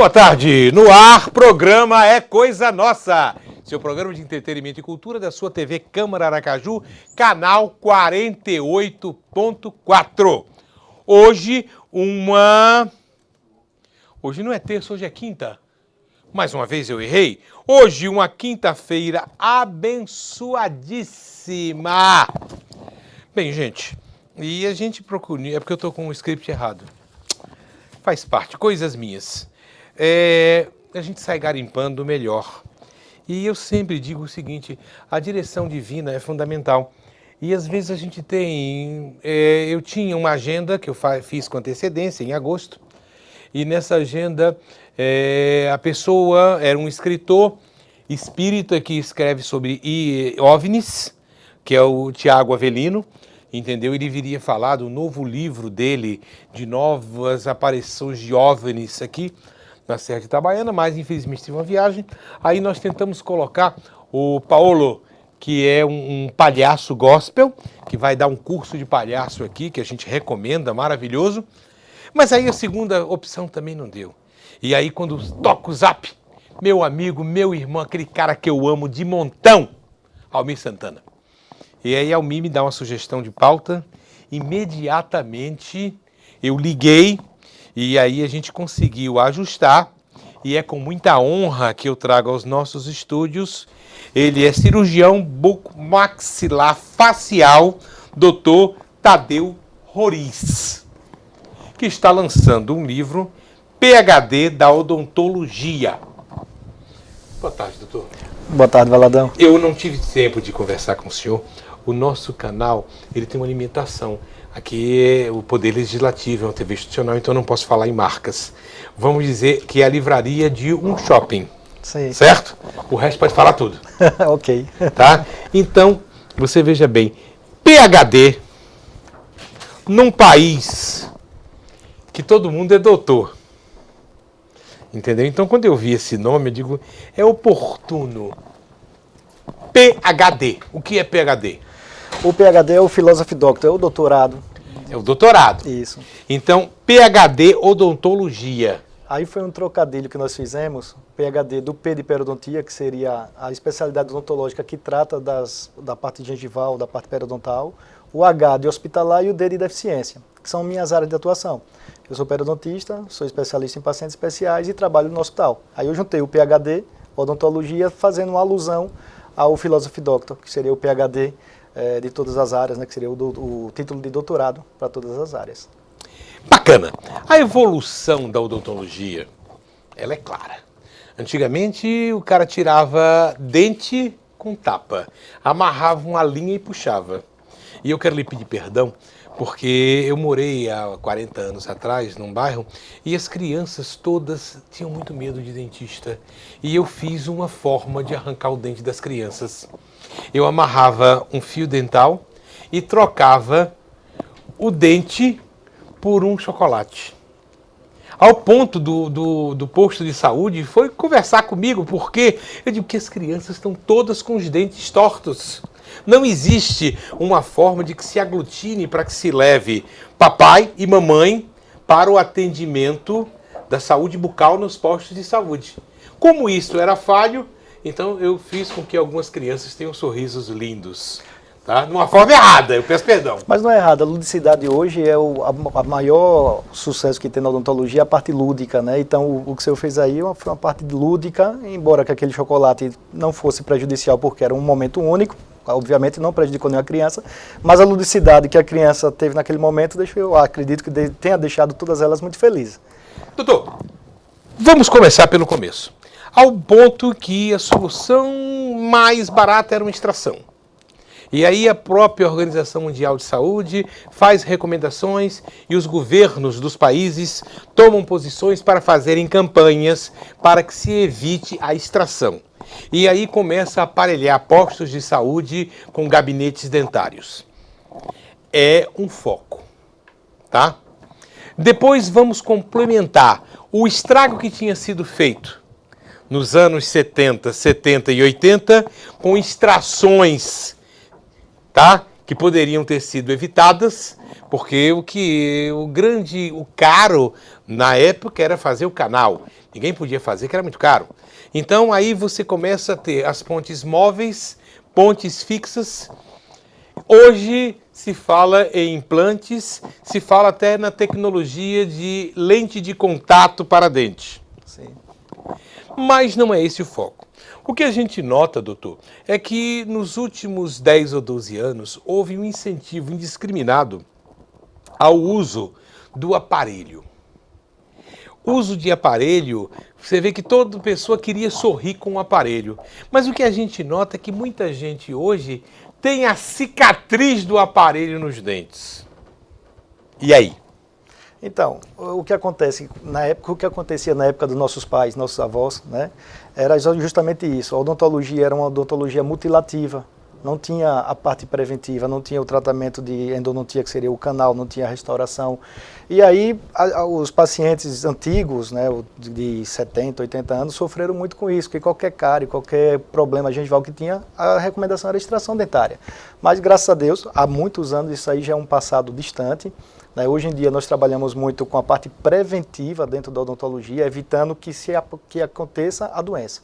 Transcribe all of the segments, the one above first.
Boa tarde, no ar, programa É Coisa Nossa, seu programa de entretenimento e cultura da sua TV Câmara Aracaju, canal 48.4. Hoje não é terça, hoje é quinta. Mais uma vez eu errei. Hoje uma quinta-feira abençoadíssima. Bem, gente, e a gente procura... É porque eu tô com o script errado. Faz parte, coisas minhas. A gente sai garimpando melhor. E eu sempre digo o seguinte, a direção divina é fundamental. E às vezes a gente tem... eu tinha uma agenda que eu fiz com antecedência, em agosto. E nessa agenda, a pessoa era um escritor espírita que escreve sobre OVNIs, que é o Tiago Avelino, entendeu? Ele viria falar do novo livro dele, de novas aparições de OVNIs aqui na Serra de Itabaiana, mas infelizmente tive uma viagem. Aí nós tentamos colocar o Paulo, que é um palhaço gospel, que vai dar um curso de palhaço aqui, que a gente recomenda, maravilhoso. Mas aí a segunda opção também não deu. E aí quando toca o zap, meu amigo, meu irmão, aquele cara que eu amo de montão, Almir Santana. E aí Almir me dá uma sugestão de pauta, imediatamente eu liguei e aí a gente conseguiu ajustar e é com muita honra que eu trago aos nossos estúdios. Ele é cirurgião bucomaxilar facial, Dr. Tadeu Roriz, que está lançando um livro, PhD da Odontologia. Boa tarde, doutor. Boa tarde, Valadão. Eu não tive tempo de conversar com o senhor. O nosso canal, ele tem uma limitação. Aqui é o Poder Legislativo, é uma TV institucional, então eu não posso falar em marcas. Vamos dizer que é a livraria de um shopping, sim, certo? O resto pode falar tudo. Ok. Tá? Então, você veja bem, PhD num país que todo mundo é doutor. Entendeu? Então, quando eu vi esse nome, eu digo, é oportuno. PhD. O que é PhD? O PhD é o Philosophy Doctor, é o doutorado. É o doutorado. Isso. Então, PhD Odontologia. Aí foi um trocadilho que nós fizemos, PhD do P de periodontia, que seria a especialidade odontológica que trata da parte gengival, da parte periodontal, o H de hospitalar e o D de deficiência, que são minhas áreas de atuação. Eu sou periodontista, sou especialista em pacientes especiais e trabalho no hospital. Aí eu juntei o PhD, odontologia, fazendo uma alusão ao Philosophy Doctor, que seria o PhD de todas as áreas, né, que seria o título de doutorado para todas as áreas. Bacana. A evolução da odontologia, ela é clara. Antigamente o cara tirava dente com tapa, amarrava uma linha e puxava. E eu quero lhe pedir perdão, porque eu morei há 40 anos atrás num bairro e as crianças todas tinham muito medo de dentista. E eu fiz uma forma de arrancar o dente das crianças. Eu amarrava um fio dental e trocava o dente por um chocolate. Ao ponto do posto de saúde foi conversar comigo, porque eu digo que as crianças estão todas com os dentes tortos. Não existe uma forma de que se aglutine para que se leve papai e mamãe para o atendimento da saúde bucal nos postos de saúde. Como isso era falho, então eu fiz com que algumas crianças tenham sorrisos lindos. Tá? De uma forma errada, eu peço perdão. Mas não é errado, a ludicidade hoje é a maior sucesso que tem na odontologia, a parte lúdica, né? Então o que o senhor fez aí foi uma parte lúdica, embora que aquele chocolate não fosse prejudicial porque era um momento único, obviamente não prejudicou nenhuma criança, mas a ludicidade que a criança teve naquele momento, eu acredito que tenha deixado todas elas muito felizes. Doutor, vamos começar pelo começo. Ao ponto que a solução mais barata era uma extração. E aí a própria Organização Mundial de Saúde faz recomendações e os governos dos países tomam posições para fazerem campanhas para que se evite a extração. E aí começa a aparelhar postos de saúde com gabinetes dentários. É um foco, tá? Depois vamos complementar o estrago que tinha sido feito nos anos 70, 70 e 80 com extrações, tá? Que poderiam ter sido evitadas Porque o caro na época era fazer o canal. Ninguém podia fazer, que era muito caro. Então aí você começa a ter as pontes móveis, pontes fixas. Hoje se fala em implantes, se fala até na tecnologia de lente de contato para dente. Sim. Mas não é esse o foco. O que a gente nota, doutor, é que nos últimos 10 ou 12 anos houve um incentivo indiscriminado ao uso do aparelho. Uso de aparelho, você vê que toda pessoa queria sorrir com o aparelho. Mas o que a gente nota é que muita gente hoje tem a cicatriz do aparelho nos dentes. E aí? Então, o que acontece na época, o que acontecia na época dos nossos pais, nossos avós, né, era justamente isso. A odontologia era uma odontologia mutilativa. Não tinha a parte preventiva, não tinha o tratamento de endodontia, que seria o canal, não tinha a restauração. E aí, os pacientes antigos, né, de 70, 80 anos, sofreram muito com isso, porque qualquer cárie, qualquer problema gengival que tinha, a recomendação era extração dentária. Mas, graças a Deus, há muitos anos, isso aí já é um passado distante. Né? Hoje em dia, nós trabalhamos muito com a parte preventiva dentro da odontologia, evitando que aconteça a doença.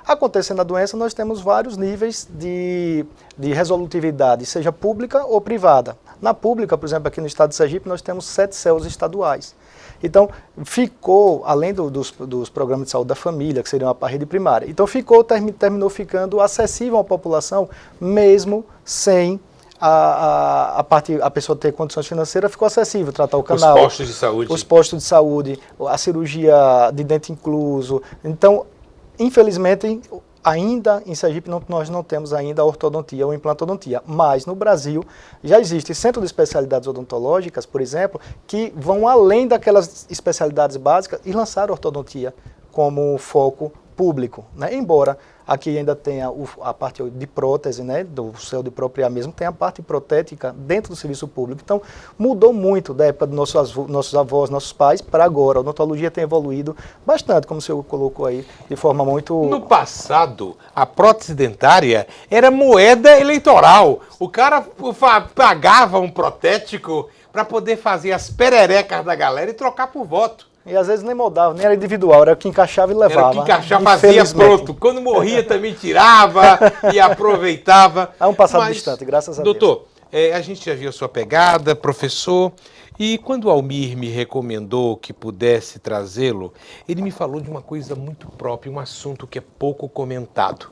Acontecendo a doença, nós temos vários níveis de resolutividade, seja pública ou privada. Na pública, por exemplo, aqui no estado de Sergipe, nós temos 7 CELs estaduais. Então, ficou, além dos programas de saúde da família, que seriam a rede primária, então terminou ficando acessível à população, mesmo sem a pessoa ter condições financeiras, ficou acessível, tratar o canal. Os postos de saúde. Os postos de saúde, a cirurgia de dente incluso. Então, infelizmente, ainda em Sergipe nós não temos ainda a ortodontia ou implantodontia, mas no Brasil já existe centro de especialidades odontológicas, por exemplo, que vão além daquelas especialidades básicas e lançaram a ortodontia como foco público, né? Embora aqui ainda tenha a parte de prótese, né, do céu de propriar mesmo, tem a parte protética dentro do serviço público. Então, mudou muito da época dos nossos avós, nossos pais, para agora. A odontologia tem evoluído bastante, como o senhor colocou aí, de forma muito... No passado, a prótese dentária era moeda eleitoral. O cara pagava um protético para poder fazer as pererecas da galera e trocar por voto. E às vezes nem moldava, nem era individual, era o que encaixava e levava. Era o que encaixava, fazia pronto. Quando morria também tirava e aproveitava. É um passado distante, graças a Deus. Doutor, a gente já viu a sua pegada, professor, e quando o Almir me recomendou que pudesse trazê-lo, ele me falou de uma coisa muito própria, um assunto que é pouco comentado.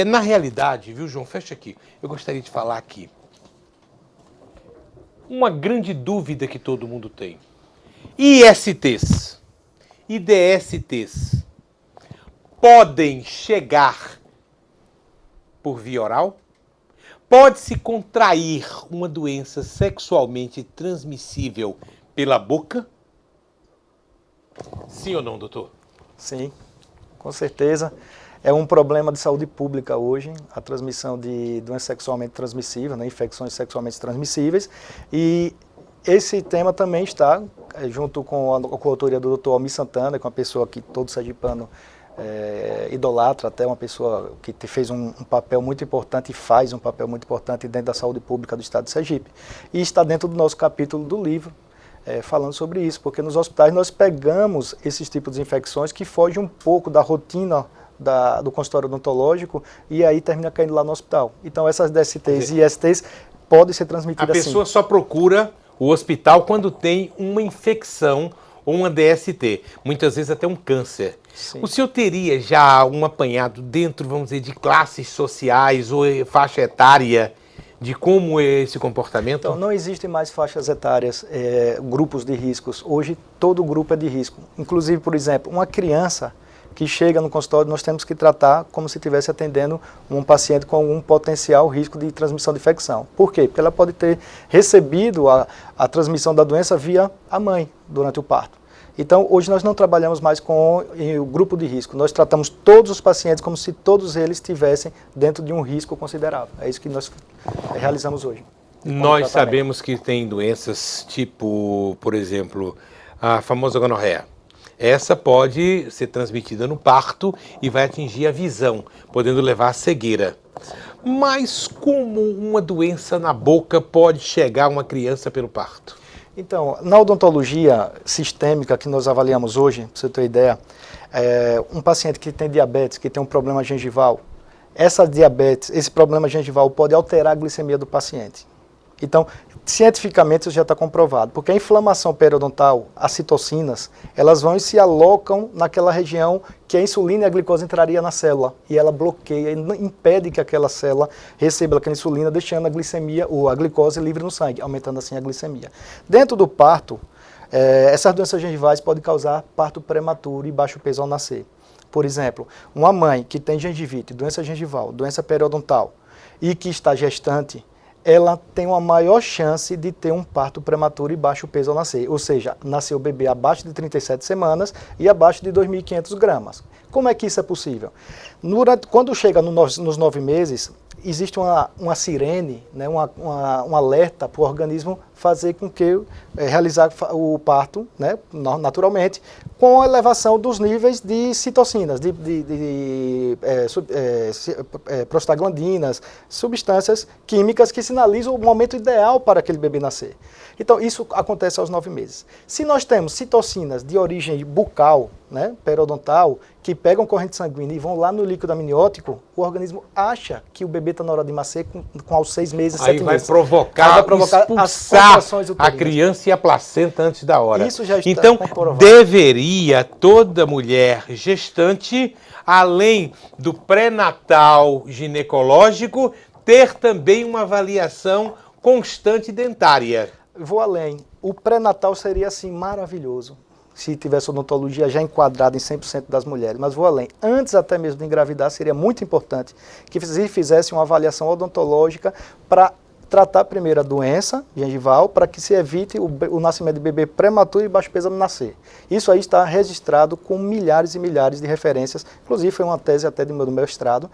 Na realidade, viu, João, fecha aqui, eu gostaria de falar aqui. Uma grande dúvida que todo mundo tem. ISTs e DSTs podem chegar por via oral? Pode-se contrair uma doença sexualmente transmissível pela boca? Sim ou não, doutor? Sim, com certeza. É um problema de saúde pública hoje, a transmissão de doenças sexualmente transmissíveis, né, infecções sexualmente transmissíveis. E esse tema também está, junto com a coautoria do Dr. Almir Santana, que é uma pessoa que todo sergipano idolatra, até uma pessoa que fez um papel muito importante e faz um papel muito importante dentro da saúde pública do estado de Sergipe. E está dentro do nosso capítulo do livro, falando sobre isso, porque nos hospitais nós pegamos esses tipos de infecções que fogem um pouco da rotina do consultório odontológico e aí termina caindo lá no hospital. Então essas DSTs e ISTs podem ser transmitidas assim. A pessoa só procura o hospital quando tem uma infecção ou uma DST, muitas vezes até um câncer. Sim. O senhor teria já um apanhado dentro, vamos dizer, de classes sociais ou faixa etária de como é esse comportamento? Então, não existem mais faixas etárias, grupos de riscos. Hoje, todo grupo é de risco. Inclusive, por exemplo, uma criança que chega no consultório, nós temos que tratar como se estivesse atendendo um paciente com algum potencial risco de transmissão de infecção. Por quê? Porque ela pode ter recebido a transmissão da doença via a mãe durante o parto. Então, hoje nós não trabalhamos mais com o grupo de risco. Nós tratamos todos os pacientes como se todos eles estivessem dentro de um risco considerável. É isso que nós realizamos hoje. Nós sabemos que tem doenças tipo, por exemplo, a famosa gonorreia. Essa pode ser transmitida no parto e vai atingir a visão, podendo levar à cegueira. Mas como uma doença na boca pode chegar a uma criança pelo parto? Então, na odontologia sistêmica que nós avaliamos hoje, para você ter ideia, um paciente que tem diabetes, que tem um problema gengival, essa diabetes, esse problema gengival pode alterar a glicemia do paciente. Então, cientificamente isso já está comprovado, porque a inflamação periodontal, as citocinas, elas vão e se alocam naquela região que a insulina e a glicose entraria na célula, e ela bloqueia, impede que aquela célula receba aquela insulina, deixando a glicemia ou a glicose livre no sangue, aumentando assim a glicemia. Dentro do parto, essas doenças gengivais podem causar parto prematuro e baixo peso ao nascer. Por exemplo, uma mãe que tem gengivite, doença gengival, doença periodontal, e que está gestante, ela tem uma maior chance de ter um parto prematuro e baixo peso ao nascer. Ou seja, nasceu o bebê abaixo de 37 semanas e abaixo de 2.500 gramas. Como é que isso é possível? Quando chega nos 9 meses, existe uma sirene, né, um alerta para o organismo fazer com que realizar o parto, né, naturalmente, com a elevação dos níveis de citocinas, prostaglandinas, substâncias químicas que sinalizam o momento ideal para aquele bebê nascer. Então, isso acontece aos 9 meses. Se nós temos citocinas de origem bucal, né, periodontal, que pegam corrente sanguínea e vão lá no líquido amniótico, o organismo acha que o bebê está na hora de nascer com aos 6 meses, 7 meses. Aí vai provocar expulsar a criança e a placenta antes da hora. Isso já está então, comprovado. Deveria toda mulher gestante, além do pré-natal ginecológico, ter também uma avaliação constante dentária. Vou além. O pré-natal seria, assim, maravilhoso, se tivesse odontologia já enquadrada em 100% das mulheres. Mas vou além. Antes até mesmo de engravidar, seria muito importante que se fizesse uma avaliação odontológica para tratar primeiro a doença gengival, para que se evite o nascimento de bebê prematuro e baixo peso ao nascer. Isso aí está registrado com milhares e milhares de referências. Inclusive, foi uma tese até do meu mestrado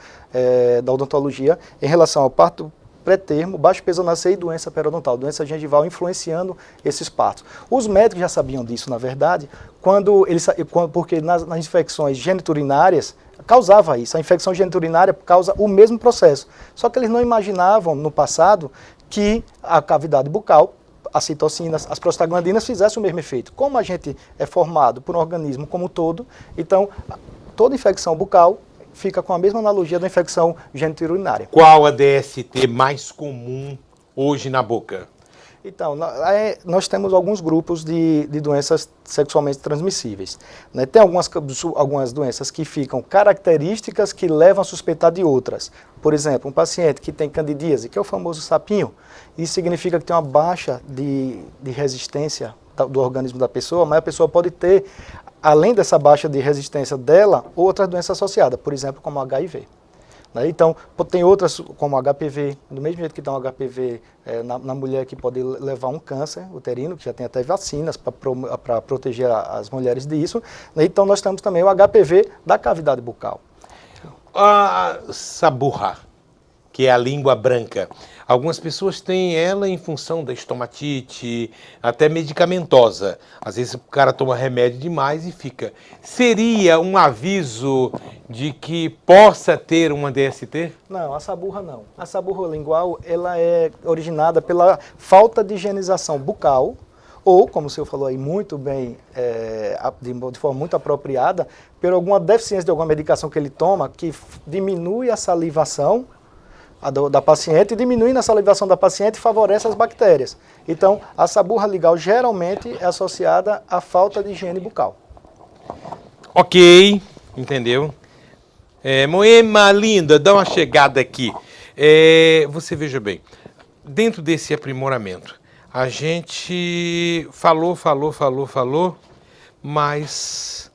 da odontologia em relação ao parto pré-termo, baixo peso ao nascer e doença periodontal, doença gengival influenciando esses partos. Os médicos já sabiam disso, na verdade, porque nas infecções geniturinárias causava isso. A infecção geniturinária causa o mesmo processo. Só que eles não imaginavam, no passado, que a cavidade bucal, as citocinas, as prostaglandinas fizessem o mesmo efeito. Como a gente é formado por um organismo como um todo, então toda infecção bucal fica com a mesma analogia da infecção geniturinária. Qual a DST mais comum hoje na boca? Então, nós temos alguns grupos de doenças sexualmente transmissíveis, né? Tem algumas doenças que ficam características que levam a suspeitar de outras. Por exemplo, um paciente que tem candidíase, que é o famoso sapinho, isso significa que tem uma baixa de resistência do organismo da pessoa, mas a pessoa pode ter, além dessa baixa de resistência dela, outras doenças associadas, por exemplo, como HIV. Então, tem outras como HPV, do mesmo jeito que tem um HPV na mulher que pode levar um câncer uterino, que já tem até vacinas para proteger as mulheres disso. Então, nós temos também o HPV da cavidade bucal. A saburra, que é a língua branca. Algumas pessoas têm ela em função da estomatite, até medicamentosa. Às vezes o cara toma remédio demais e fica. Seria um aviso de que possa ter uma DST? Não, a saburra não. A saburra lingual, ela é originada pela falta de higienização bucal, ou, como o senhor falou aí muito bem, de forma muito apropriada, por alguma deficiência de alguma medicação que ele toma, que diminui a salivação da paciente, e diminuindo a salivação da paciente favorece as bactérias. Então, a saburra lingual geralmente é associada à falta de higiene bucal. Ok, entendeu? Moema linda, dá uma chegada aqui. Você veja bem, dentro desse aprimoramento, a gente falou, mas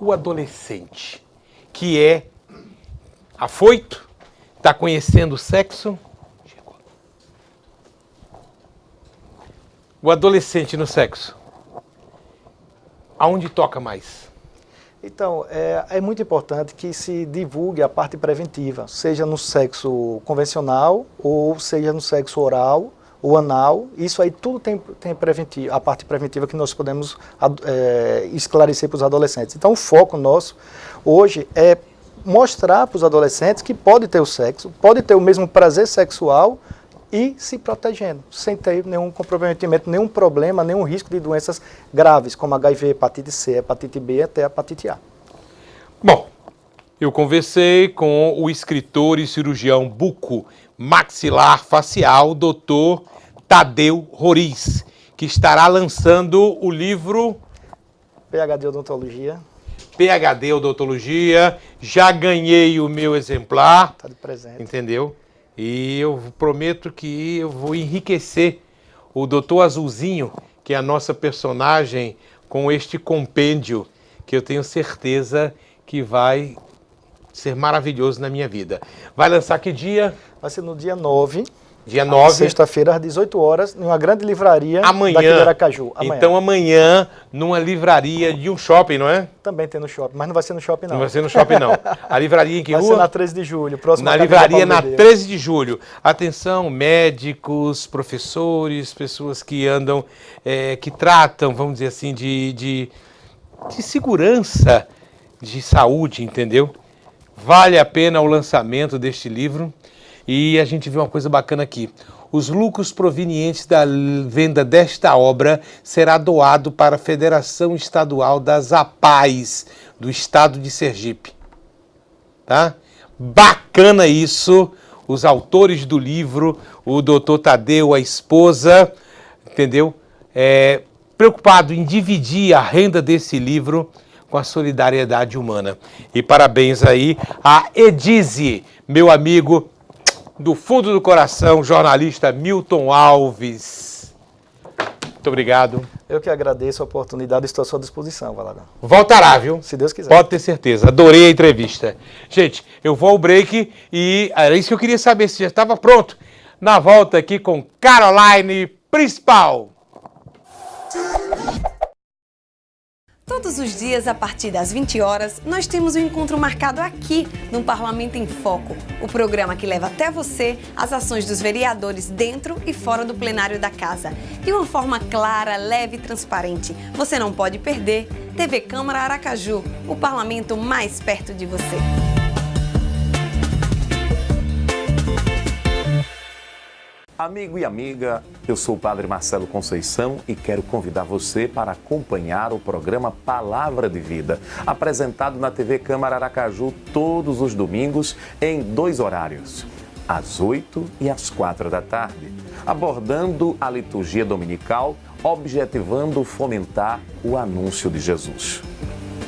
o adolescente, que é afoito, está conhecendo o sexo? O adolescente no sexo, aonde toca mais? Então, é muito importante que se divulgue a parte preventiva, seja no sexo convencional, ou seja no sexo oral, o anal, isso aí tudo tem a parte preventiva que nós podemos esclarecer para os adolescentes. Então o foco nosso hoje é mostrar para os adolescentes que pode ter o sexo, pode ter o mesmo prazer sexual e se protegendo, sem ter nenhum comprometimento, nenhum problema, nenhum risco de doenças graves, como HIV, hepatite C, hepatite B até hepatite A. Bom, eu conversei com o escritor e cirurgião buco-maxilar facial, Dr. Tadeu Roriz, que estará lançando o livro PhD Odontologia. PhD Odontologia. Já ganhei o meu exemplar. Está de presente. Entendeu? E eu prometo que eu vou enriquecer o Dr. Azulzinho, que é a nossa personagem, com este compêndio que eu tenho certeza que vai ser maravilhoso na minha vida. Vai lançar que dia? Vai ser no dia 9. Dia 9. Sexta-feira, às 18 horas, em uma grande livraria amanhã, daqui de Aracaju. Amanhã. Então amanhã, numa livraria de um shopping, não é? Também tem no shopping, mas não vai ser no shopping, não. Não vai ser no shopping, não. A livraria em que vai rua? Vai ser na 13 de julho, próximo. Na livraria na 13 de julho. Atenção, médicos, professores, pessoas que andam, que tratam, vamos dizer assim, de segurança, de saúde, entendeu? Vale a pena o lançamento deste livro. E a gente vê uma coisa bacana aqui. Os lucros provenientes da venda desta obra será doado para a Federação Estadual das APAES do Estado de Sergipe. Tá? Bacana isso. Os autores do livro, o doutor Tadeu, a esposa, entendeu? Preocupado em dividir a renda desse livro com a solidariedade humana. E parabéns aí a Edize, meu amigo do fundo do coração, jornalista Milton Alves. Muito obrigado. Eu que agradeço a oportunidade e estou à sua disposição, Valadão. Voltará, viu? Se Deus quiser. Pode ter certeza. Adorei a entrevista. Gente, eu vou ao break e era isso que eu queria saber, se já estava pronto. Na volta aqui com Caroline Principal. Todos os dias, a partir das 20 horas, nós temos um encontro marcado aqui no Parlamento em Foco, o programa que leva até você as ações dos vereadores dentro e fora do plenário da Casa, de uma forma clara, leve e transparente. Você não pode perder. TV Câmara Aracaju, o parlamento mais perto de você. Amigo e amiga, eu sou o Padre Marcelo Conceição e quero convidar você para acompanhar o programa Palavra de Vida, apresentado na TV Câmara Aracaju todos os domingos em 2 horários, às 8 e às 4 da tarde, abordando a liturgia dominical, objetivando fomentar o anúncio de Jesus.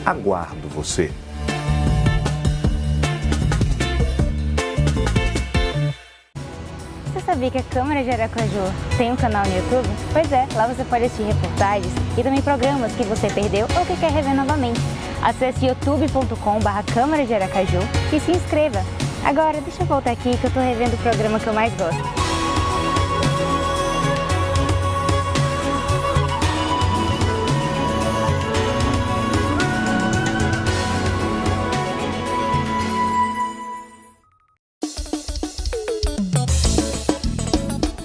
Aguardo você! Você sabia que a Câmara de Aracaju tem um canal no YouTube? Pois é, lá você pode assistir reportagens e também programas que você perdeu ou que quer rever novamente. Acesse youtube.com/Câmara de Aracaju e se inscreva. Agora, deixa eu voltar aqui que eu tô revendo o programa que eu mais gosto.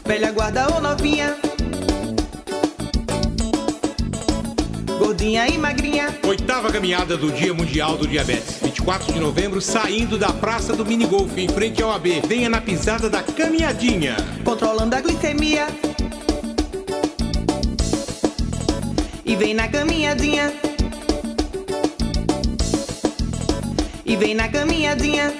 Velha guarda ou novinha, gordinha e magrinha. 8ª caminhada do Dia Mundial do Diabetes. 24 de novembro, saindo da Praça do Minigolf, em frente ao AB. Venha na pisada da caminhadinha. Controlando a glicemia. E vem na caminhadinha. E vem na caminhadinha.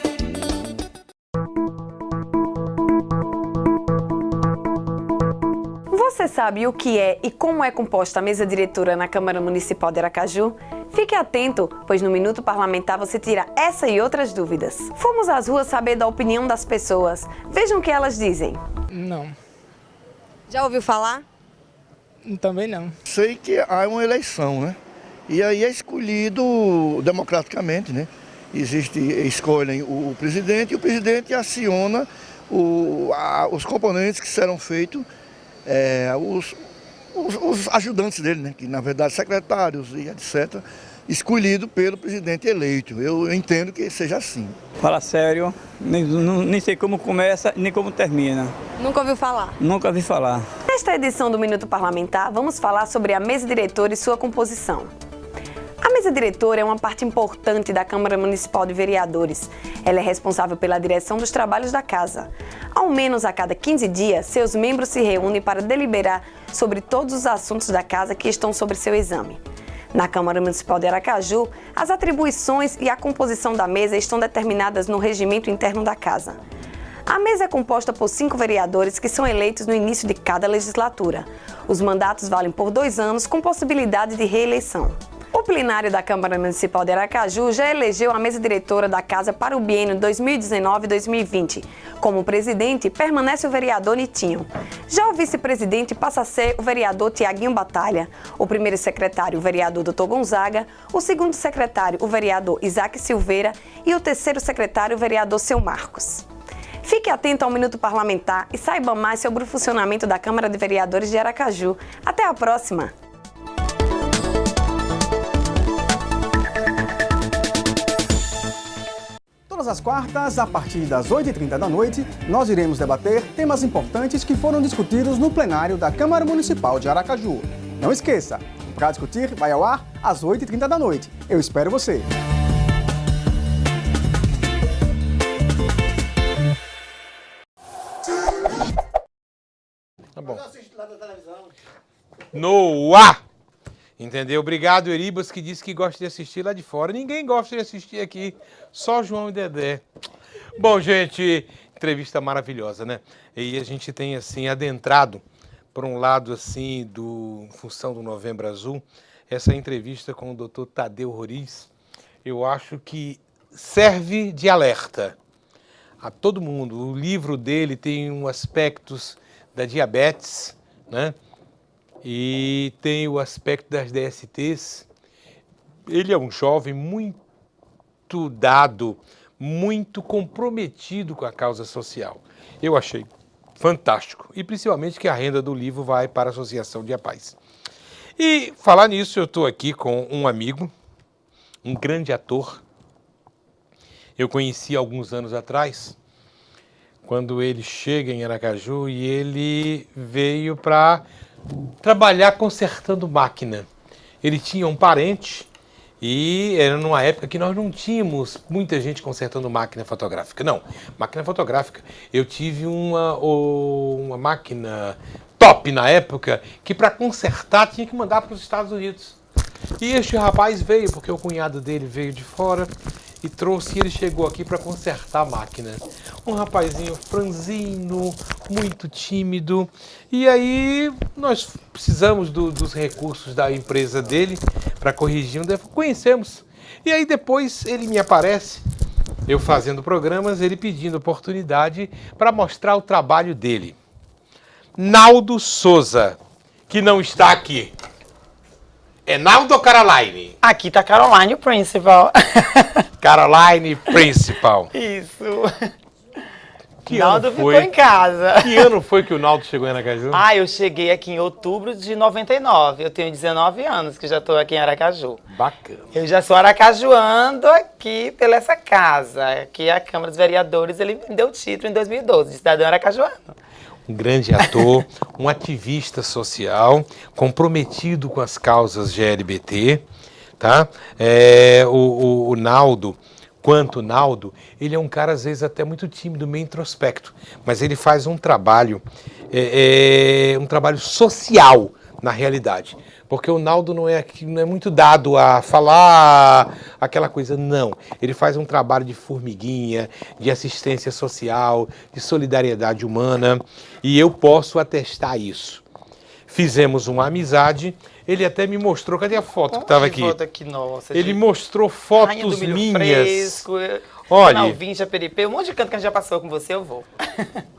Você sabe o que é e como é composta a mesa diretora na Câmara Municipal de Aracaju? Fique atento, pois no Minuto Parlamentar você tira essa e outras dúvidas. Fomos às ruas saber da opinião das pessoas. Vejam o que elas dizem. Não, Já ouviu falar? também não. Sei que há uma eleição, né? E aí é escolhido democraticamente, né? Escolhem o presidente e o presidente aciona os componentes que serão feitos, os ajudantes dele, né? Que na verdade secretários e etc. escolhido pelo presidente eleito. Eu entendo que seja assim. Fala sério, nem sei como começa nem como termina. Nunca ouviu falar? Nunca ouvi falar. Nesta edição do Minuto Parlamentar, vamos falar sobre a mesa diretora e sua composição. A mesa diretora é uma parte importante da Câmara Municipal de Vereadores. Ela é responsável pela direção dos trabalhos da Casa. Ao menos a cada 15 dias, seus membros se reúnem para deliberar sobre todos os assuntos da Casa que estão sob seu exame. Na Câmara Municipal de Aracaju, as atribuições e a composição da mesa estão determinadas no regimento interno da Casa. A mesa é composta por 5 vereadores que são eleitos no início de cada legislatura. Os mandatos valem por 2 anos, com possibilidade de reeleição. O plenário da Câmara Municipal de Aracaju já elegeu a mesa diretora da Casa para o biênio 2019-2020. Como presidente, permanece o vereador Nitinho. Já o vice-presidente passa a ser o vereador Tiaguinho Batalha, o primeiro secretário, o vereador Dr. Gonzaga, o segundo secretário, o vereador Isaac Silveira e o terceiro secretário, o vereador Seu Marcos. Fique atento ao Minuto Parlamentar e saiba mais sobre o funcionamento da Câmara de Vereadores de Aracaju. Até a próxima! Todas as quartas, a partir das 8h30 da noite, nós iremos debater temas importantes que foram discutidos no plenário da Câmara Municipal de Aracaju. Não esqueça, o Pra Discutir vai ao ar às 8h30 da noite. Eu espero você! Tá bom. No ar! Entendeu? Obrigado, Eribas, que disse que gosta de assistir lá de fora. Ninguém gosta de assistir aqui, só João e Dedé. Bom, gente, entrevista maravilhosa, né? E a gente tem, assim, adentrado por um lado, assim, em função do Novembro Azul, essa entrevista com o Dr. Tadeu Roriz, eu acho que serve de alerta a todo mundo. O livro dele tem aspectos da diabetes, né? E tem o aspecto das DSTs. Ele é um jovem muito dado, muito comprometido com a causa social. Eu achei fantástico. E principalmente que a renda do livro vai para a Associação de Paz. E falar nisso, eu estou aqui com um amigo, um grande ator. Eu conheci alguns anos atrás, quando ele chega em Aracaju e ele veio para trabalhar consertando máquina. Ele tinha um parente e era numa época que nós não tínhamos muita gente consertando máquina fotográfica. Não, máquina fotográfica. Eu tive uma máquina top na época que para consertar tinha que mandar para os Estados Unidos. E este rapaz veio, porque o cunhado dele veio de fora e trouxe, ele chegou aqui para consertar a máquina. Um rapazinho franzino, muito tímido. E aí nós precisamos dos recursos da empresa dele para corrigir um defeito. Conhecemos. E aí depois ele me aparece, eu fazendo programas, ele pedindo oportunidade para mostrar o trabalho dele. Naldo Souza, que não está aqui. É Naldo ou Caroline? Aqui tá Caroline, o principal. Caroline Principal. Isso. Que Naldo ano ficou foi? em casa. Que ano foi que o Naldo chegou em Aracaju? Eu cheguei aqui em outubro de 99. Eu tenho 19 anos que já estou aqui em Aracaju. Bacana. Eu já sou aracajuando aqui pela essa casa. Aqui a Câmara dos Vereadores, ele me deu o título em 2012, de cidadão aracajuano. Um grande ator, um ativista social, comprometido com as causas GLBT, tá? O Naldo, quanto Naldo, ele é um cara às vezes até muito tímido, meio introspecto, mas ele faz um trabalho social na realidade. Porque o Naldo não é muito dado a falar aquela coisa, não. Ele faz um trabalho de formiguinha, de assistência social, de solidariedade humana, e eu posso atestar isso. Fizemos uma amizade, ele até me mostrou, cadê a foto que estava aqui? Foto aqui, nossa. Ele mostrou fotos Rainha do Milho minhas. Fresco, Olha, Canal 20, APDP, um monte de canto que a gente já passou com você, eu vou.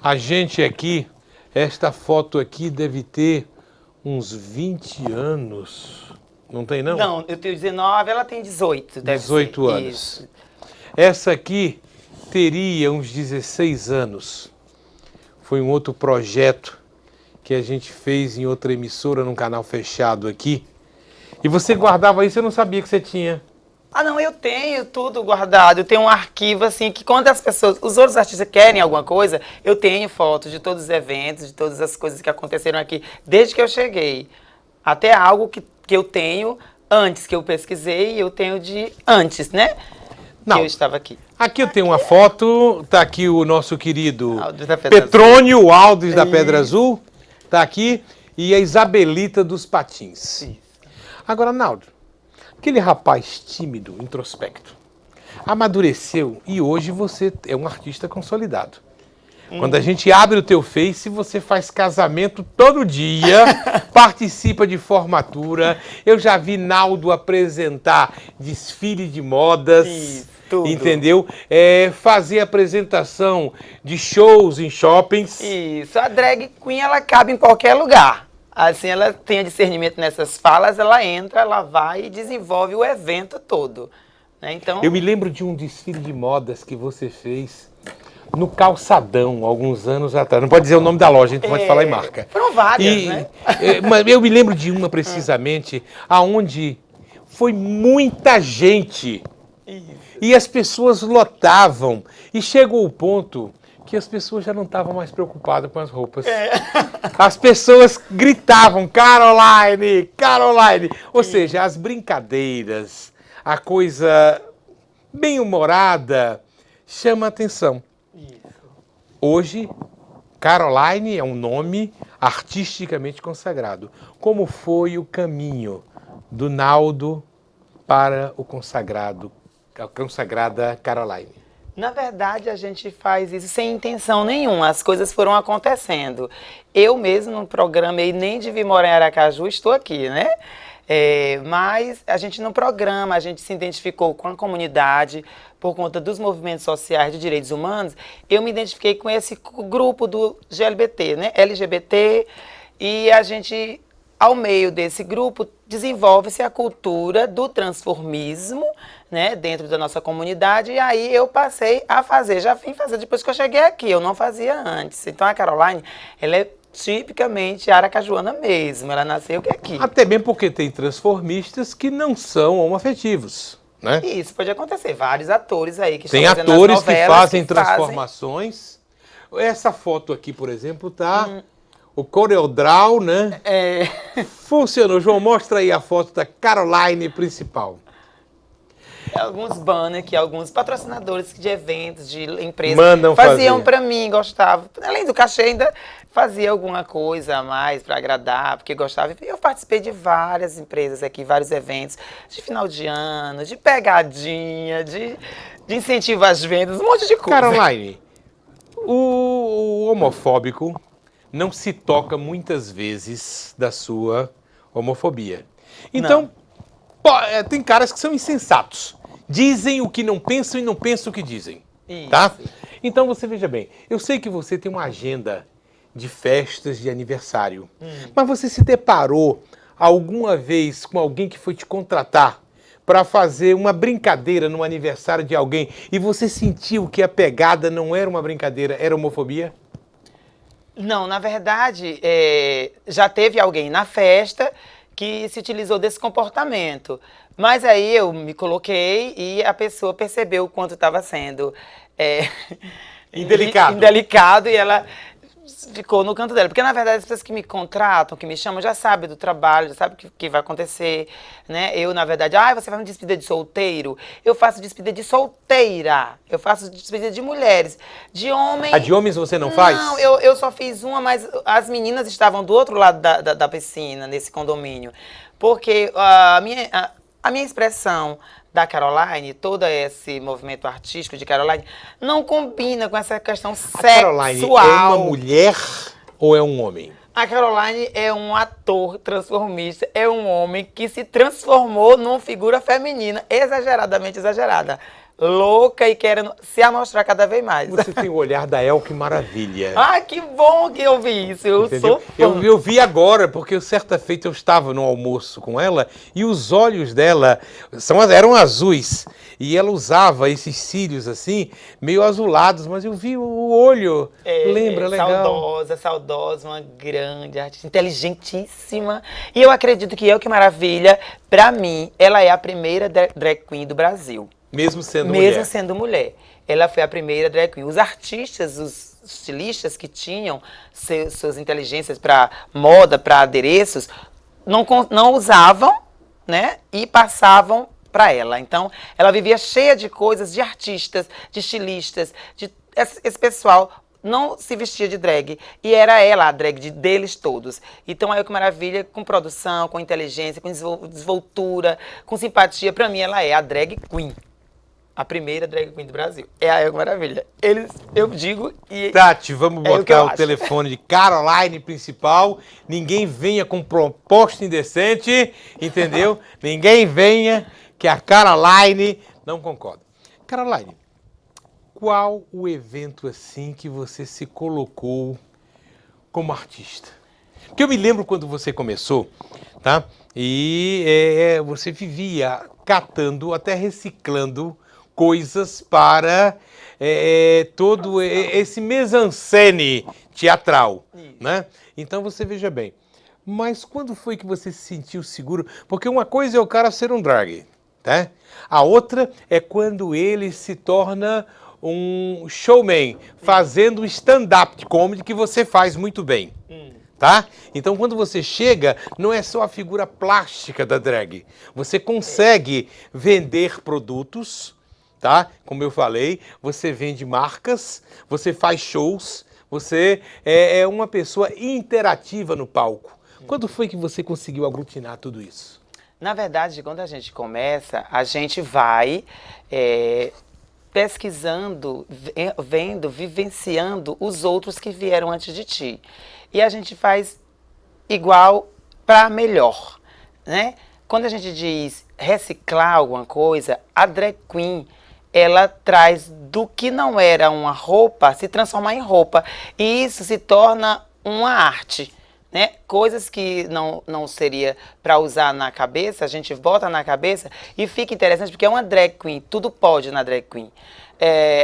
A gente aqui, esta foto aqui deve ter uns 20 anos, não tem não? Não, eu tenho 19, ela tem 18. 18 anos. Isso. Essa aqui teria uns 16 anos. Foi um outro projeto que a gente fez em outra emissora, num canal fechado aqui. E você guardava isso, eu não sabia que você tinha. Ah, não, eu tenho tudo guardado. Eu tenho um arquivo, assim, que quando as pessoas, os outros artistas querem alguma coisa, eu tenho fotos de todos os eventos, de todas as coisas que aconteceram aqui, desde que eu cheguei. Até algo que eu tenho antes, que eu pesquisei, eu tenho de antes, né? Não. Que eu estava aqui. Aqui eu tenho uma foto, tá aqui o nosso querido Aldo da Pedra Petrônio Alves da Pedra Azul, tá aqui, e a Isabelita dos Patins. Agora, Naldo, aquele rapaz tímido, introspecto, amadureceu e hoje você é um artista consolidado. Quando a gente abre o teu Face, você faz casamento todo dia, participa de formatura. Eu já vi Naldo apresentar desfile de modas, Isso, tudo. entendeu? Fazer apresentação de shows em shoppings. Isso, a drag queen, ela cabe em qualquer lugar. Assim, ela tem discernimento nessas falas, ela entra, ela vai e desenvolve o evento todo. Né? Então, Eu me lembro de um desfile de modas que você fez no Calçadão, alguns anos atrás. Não pode dizer o nome da loja, a gente pode falar em marca. Foram várias, né? Mas eu me lembro de uma precisamente, aonde foi muita gente. E as pessoas lotavam. E chegou o ponto que as pessoas já não estavam mais preocupadas com as roupas. As pessoas gritavam, Caroline, Caroline. Ou seja, as brincadeiras, a coisa bem-humorada, chama a atenção. Hoje, Caroline é um nome artisticamente consagrado. Como foi o caminho do Naldo para a consagrada Caroline? Na verdade, a gente faz isso sem intenção nenhuma, as coisas foram acontecendo. Eu mesmo não programei nem de vir morar em Aracaju, estou aqui, né? Mas a gente não programa, a gente se identificou com a comunidade por conta dos movimentos sociais de direitos humanos. Eu me identifiquei com esse grupo do GLBT, né? LGBT, e a gente, ao meio desse grupo, desenvolve-se a cultura do transformismo, né, dentro da nossa comunidade, e aí eu passei a fazer, já vim fazer depois que eu cheguei aqui, eu não fazia antes. Então a Caroline, ela é tipicamente aracajuana mesmo, ela nasceu aqui. Até mesmo porque tem transformistas que não são homoafetivos, né? Isso pode acontecer, vários atores aí que Tem estão fazendo atores as novelas que fazem transformações. Essa foto aqui, por exemplo, tá o CorelDRAW, né? Funcionou. João, mostra aí a foto da Caroline principal. Alguns banners que alguns patrocinadores de eventos, de empresas, Mandam faziam fazer. para mim, gostavam. Além do cachê, ainda fazia alguma coisa a mais para agradar, porque gostava. Eu participei de várias empresas aqui, vários eventos, de final de ano, de pegadinha, de incentivo às vendas, um monte de coisa. Caroline, o homofóbico não se toca muitas vezes da sua homofobia. Então, tem caras que são insensatos. Dizem o que não pensam e não pensam o que dizem. Isso. Tá? Então você veja bem, eu sei que você tem uma agenda de festas de aniversário, mas você se deparou alguma vez com alguém que foi te contratar para fazer uma brincadeira no aniversário de alguém e você sentiu que a pegada não era uma brincadeira, era homofobia? Não, na verdade, já teve alguém na festa que se utilizou desse comportamento. Mas aí eu me coloquei e a pessoa percebeu o quanto estava sendo indelicado e ela ficou no canto dela. Porque, na verdade, as pessoas que me contratam, que me chamam, já sabem do trabalho, já sabem o que vai acontecer, né? Eu, na verdade, você faz uma despedida de solteiro? Eu faço despedida de solteira. Eu faço despedida de mulheres. De homem... A de homens você não faz? Não, eu só fiz uma, mas as meninas estavam do outro lado da piscina, nesse condomínio. Porque a minha expressão da Caroline, todo esse movimento artístico de Caroline, não combina com essa questão sexual. Caroline é uma mulher ou é um homem? A Caroline é um ator transformista, é um homem que se transformou numa figura feminina, exageradamente exagerada. louca e querendo se amostrar cada vez mais. Você tem o olhar da El, que maravilha. Ah, que bom que eu vi isso. Eu Entendeu? sou fã. Eu vi agora, porque certa feita eu estava no almoço com ela e os olhos dela eram azuis. E ela usava esses cílios assim, meio azulados, mas eu vi o olho. Lembra, legal. Saudosa, uma grande artista, inteligentíssima. E eu acredito que Que Maravilha, pra mim, ela é a primeira drag queen do Brasil. Mesmo sendo Mesmo sendo mulher. Ela foi a primeira drag queen. Os artistas, os estilistas que tinham suas inteligências para moda, para adereços, não usavam, né? E passavam para ela. Então, ela vivia cheia de coisas, de artistas, de estilistas, esse pessoal não se vestia de drag. E era ela a drag deles todos. Então, a Que Maravilha, com produção, com inteligência, com desenvoltura, com simpatia, para mim, ela é a drag queen. A primeira drag queen do Brasil. É a Que Maravilha. Eu digo e... Tati, vamos botar o telefone de Caroline principal. Ninguém venha com proposta indecente, entendeu? Ninguém venha que a Caroline não concorda. Caroline, qual o evento assim que você se colocou como artista? Porque eu me lembro quando você começou, tá? E você vivia catando, até reciclando coisas para todo esse mise-en-scène teatral, né? Então você veja bem. Mas quando foi que você se sentiu seguro? Porque uma coisa é o cara ser um drag, tá? A outra é quando ele se torna um showman, fazendo stand-up comedy que você faz muito bem. Tá? Então, quando você chega, não é só a figura plástica da drag. Você consegue vender produtos, tá? Como eu falei, você vende marcas, você faz shows, você é uma pessoa interativa no palco. Quando foi que você conseguiu aglutinar tudo isso? Na verdade, quando a gente começa, a gente vai pesquisando, vendo, vivenciando os outros que vieram antes de ti. E a gente faz igual para melhor, né? Quando a gente diz reciclar alguma coisa, a drag queen, ela traz do que não era uma roupa, se transformar em roupa. E isso se torna uma arte, né? Coisas que não seria para usar na cabeça, a gente bota na cabeça e fica interessante, porque é uma drag queen, tudo pode na drag queen.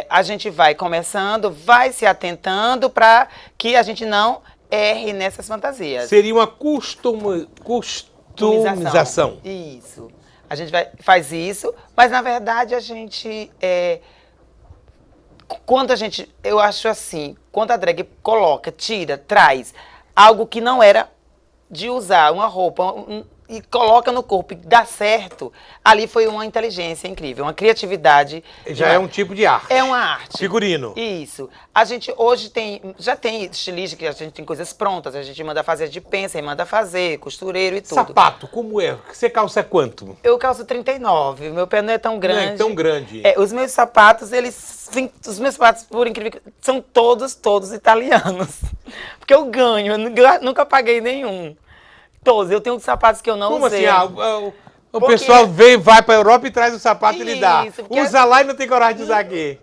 A gente vai começando, vai se atentando para que a gente não erre nessas fantasias. Seria uma customização. Isso. A gente faz isso, mas na verdade a gente... eu acho assim, quando a drag coloca, tira, traz algo que não era de usar, uma roupa, e coloca no corpo e dá certo, ali foi uma inteligência incrível, uma criatividade. Já é um tipo de arte. É uma arte. Figurino. Isso. A gente hoje já tem estilista, que a gente tem coisas prontas, a gente manda fazer de pensa e manda fazer, costureiro e tudo. Sapato, como é? Você calça quanto? Eu calço 39, meu pé não é tão grande. Não é tão grande. Os meus sapatos, por incrível que são todos italianos. Porque eu ganho, eu nunca paguei nenhum. Todos. Eu tenho sapatos que eu não usei. Como assim? O pessoal vai para a Europa e traz o sapato e lhe dá. Usa lá e não tem coragem de usar aqui.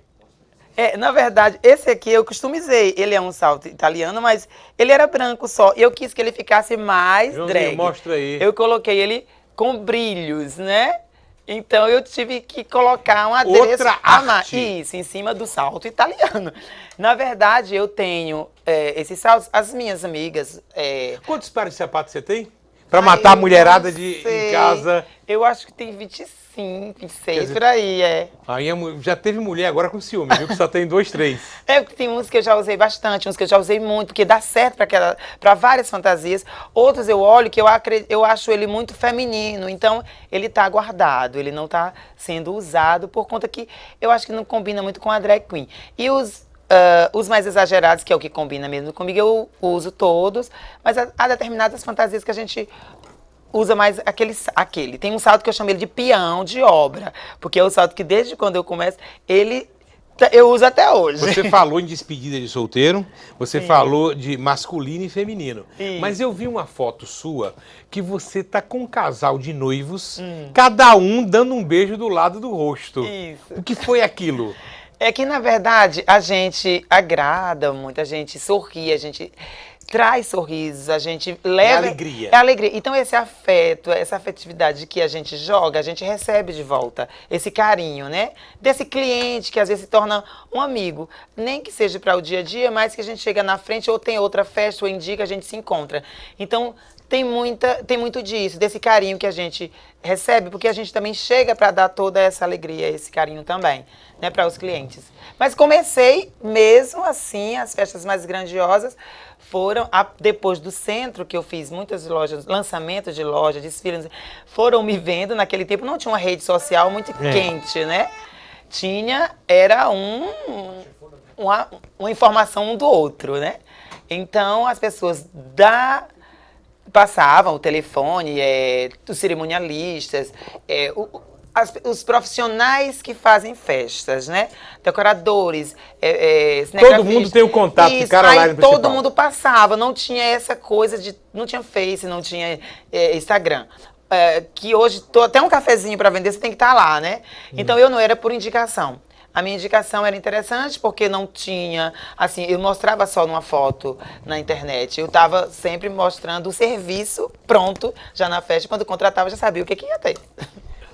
Na verdade, esse aqui eu customizei. Ele é um salto italiano, mas ele era branco só. E eu quis que ele ficasse mais drag. Mostra aí. Eu coloquei ele com brilhos, né? Então eu tive que colocar um adereço. Outra arte. Isso, em cima do salto italiano. Na verdade, eu tenho esses saltos, as minhas amigas... Quantos pares de sapato você tem? Pra matar a mulherada em casa. Eu acho que tem 25, 26, por aí, Aí já teve mulher agora com ciúme, viu? Que só tem 2, 3. Porque tem uns que eu já usei bastante, uns que eu já usei muito, porque dá certo para várias fantasias. Outros eu olho que eu acho ele muito feminino, então ele tá guardado, ele não tá sendo usado por conta que eu acho que não combina muito com a drag queen. E os mais exagerados, que é o que combina mesmo comigo, eu uso todos, mas há determinadas fantasias que a gente usa mais aquele. Tem um salto que eu chamo ele de peão de obra, porque é o salto que desde quando eu começo, ele Eu uso até hoje. Você falou em despedida de solteiro, você falou de masculino e feminino. Isso. Mas eu vi uma foto sua que você tá com um casal de noivos, cada um dando um beijo do lado do rosto. Isso. O que foi aquilo? É que, na verdade, a gente agrada muito, a gente sorri, a gente traz sorrisos, a gente leva... alegria. É alegria. Então, esse afeto, essa afetividade que a gente joga, a gente recebe de volta. Esse carinho, né? Desse cliente que às vezes se torna um amigo. Nem que seja para o dia a dia, mas que a gente chega na frente ou tem outra festa ou indica, a gente se encontra. Então, tem muito disso, desse carinho que a gente recebe, porque a gente também chega para dar toda essa alegria, esse carinho também, né, para os clientes. Mas comecei mesmo assim, as festas mais grandiosas foram depois do centro, que eu fiz muitas lojas, lançamentos de loja, desfiles, foram me vendo. Naquele tempo não tinha uma rede social muito quente, né? Era uma informação um do outro, né? Então as pessoas passavam o telefone, os cerimonialistas, os profissionais que fazem festas, né? Decoradores, Todo mundo tem o contato de Caroline aí principal. todo mundo passava, não tinha essa coisa de... Não tinha Face, não tinha Instagram. Que hoje, até um cafezinho para vender, você tem que estar lá, né? Então eu não era por indicação. A minha indicação era interessante porque não tinha, assim, eu mostrava só numa foto na internet. Eu estava sempre mostrando o serviço pronto, já na festa. Quando contratava, já sabia o que ia ter.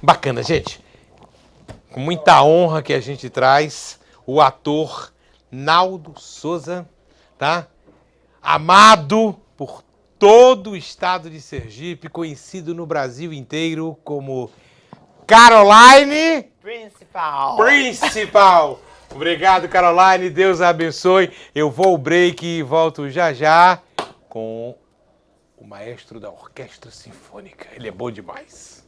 Bacana, gente. Com muita honra que a gente traz o ator Naldo Souza, tá? Amado por todo o estado de Sergipe, conhecido no Brasil inteiro como Caroline Principal. Obrigado, Caroline. Deus abençoe. Eu vou ao break e volto já já com o maestro da Orquestra Sinfônica. Ele é bom demais.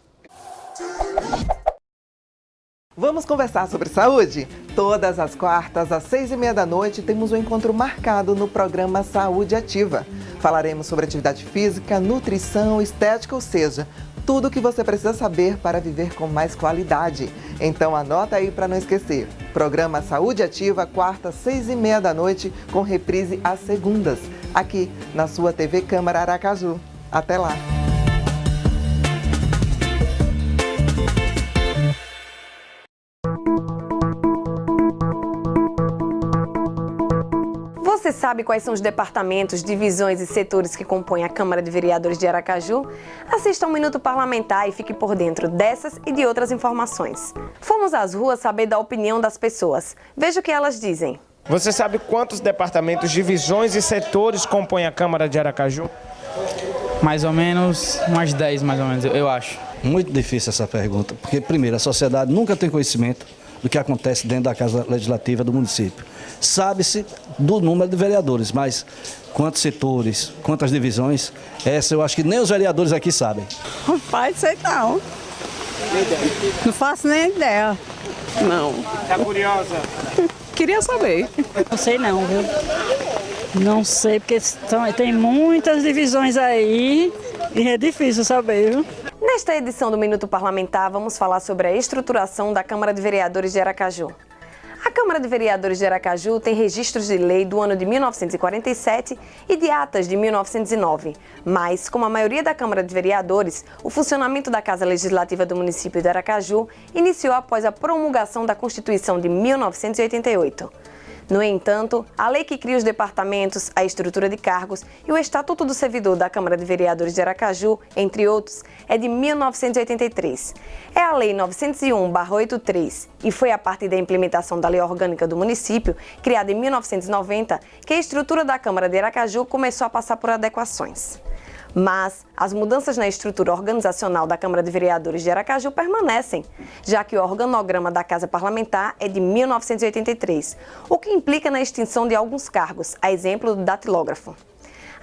Vamos conversar sobre saúde? Todas as quartas, às 6h30 temos um encontro marcado no programa Saúde Ativa. Falaremos sobre atividade física, nutrição, estética, ou seja, tudo o que você precisa saber para viver com mais qualidade. Então anota aí para não esquecer. Programa Saúde Ativa, quarta, 6h30, com reprise às segundas, aqui na sua TV Câmara Aracaju. Até lá! Você sabe quais são os departamentos, divisões e setores que compõem a Câmara de Vereadores de Aracaju? Assista ao Minuto Parlamentar e fique por dentro dessas e de outras informações. Fomos às ruas saber da opinião das pessoas. Veja o que elas dizem. Você sabe quantos departamentos, divisões e setores compõem a Câmara de Aracaju? Mais ou menos, umas 10 mais ou menos, eu acho. Muito difícil essa pergunta, porque primeiro, a sociedade nunca tem conhecimento do que acontece dentro da Casa Legislativa do município. Sabe-se do número de vereadores, mas quantos setores, quantas divisões, essa eu acho que nem os vereadores aqui sabem. Rapaz, sei não. Não faço nem ideia. Não. Tá curiosa? Queria saber. Não sei não, viu? Não sei, porque tem muitas divisões aí e é difícil saber, viu? Nesta edição do Minuto Parlamentar, vamos falar sobre a estruturação da Câmara de Vereadores de Aracaju. A Câmara de Vereadores de Aracaju tem registros de lei do ano de 1947 e de atas de 1909, mas, como a maioria da Câmara de Vereadores, o funcionamento da Casa Legislativa do município de Aracaju iniciou após a promulgação da Constituição de 1988. No entanto, a lei que cria os departamentos, a estrutura de cargos e o Estatuto do Servidor da Câmara de Vereadores de Aracaju, entre outros, é de 1983. É a Lei 901/83 e foi a partir da implementação da Lei Orgânica do município, criada em 1990, que a estrutura da Câmara de Aracaju começou a passar por adequações. Mas as mudanças na estrutura organizacional da Câmara de Vereadores de Aracaju permanecem, já que o organograma da Casa Parlamentar é de 1983, o que implica na extinção de alguns cargos, a exemplo do datilógrafo.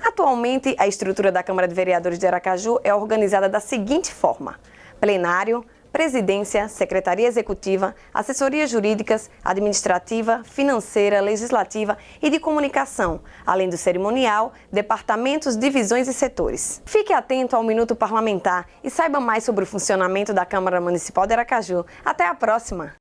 Atualmente, a estrutura da Câmara de Vereadores de Aracaju é organizada da seguinte forma: plenário, presidência, secretaria executiva, assessorias jurídicas, administrativa, financeira, legislativa e de comunicação, além do cerimonial, departamentos, divisões e setores. Fique atento ao Minuto Parlamentar e saiba mais sobre o funcionamento da Câmara Municipal de Aracaju. Até a próxima!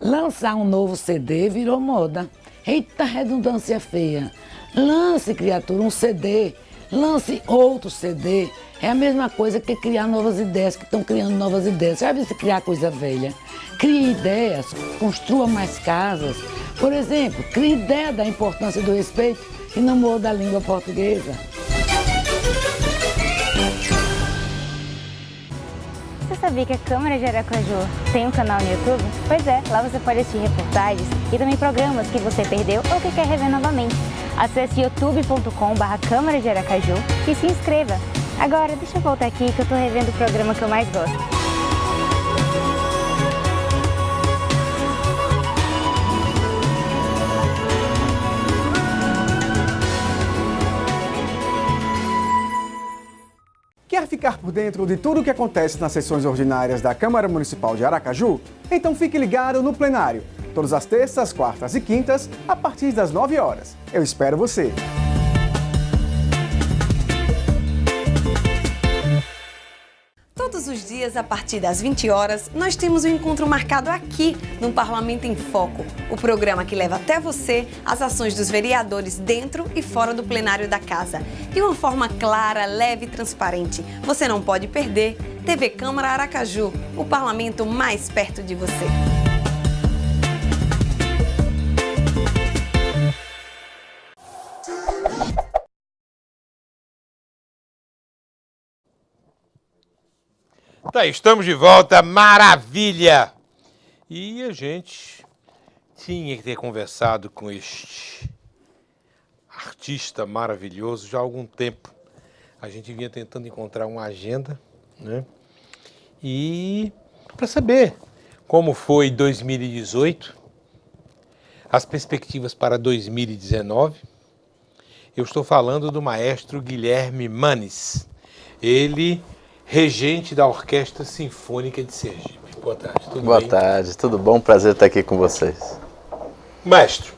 Lançar um novo CD virou moda. Eita redundância feia. Lance, criatura, um CD. Lance outro CD. É a mesma coisa que criar novas ideias, que estão criando novas ideias. Já viu se criar coisa velha? Crie ideias, construa mais casas. Por exemplo, crie ideia da importância do respeito e não muda a língua portuguesa. Você sabia que a Câmara de Aracaju tem um canal no YouTube? Pois é, lá você pode assistir reportagens e também programas que você perdeu ou que quer rever novamente. Acesse youtube.com/Câmara de Aracaju e se inscreva. Agora, deixa eu voltar aqui que eu tô revendo o programa que eu mais gosto. Quer ficar por dentro de tudo o que acontece nas sessões ordinárias da Câmara Municipal de Aracaju? Então fique ligado no plenário, todas as terças, quartas e quintas, a partir das 9 horas. Eu espero você! Todos os dias, a partir das 20 horas, nós temos um encontro marcado aqui no Parlamento em Foco, o programa que leva até você as ações dos vereadores dentro e fora do plenário da Casa, de uma forma clara, leve e transparente. Você não pode perder. TV Câmara Aracaju, o parlamento mais perto de você. Tá, estamos de volta, maravilha! E a gente tinha que ter conversado com este artista maravilhoso já há algum tempo. A gente vinha tentando encontrar uma agenda, né? E para saber como foi 2018, as perspectivas para 2019, eu estou falando do maestro Guilherme Manes. Ele, regente da Orquestra Sinfônica de Sergipe. Boa tarde, tudo bem? Boa tarde, tudo bom? Prazer estar aqui com vocês. Maestro,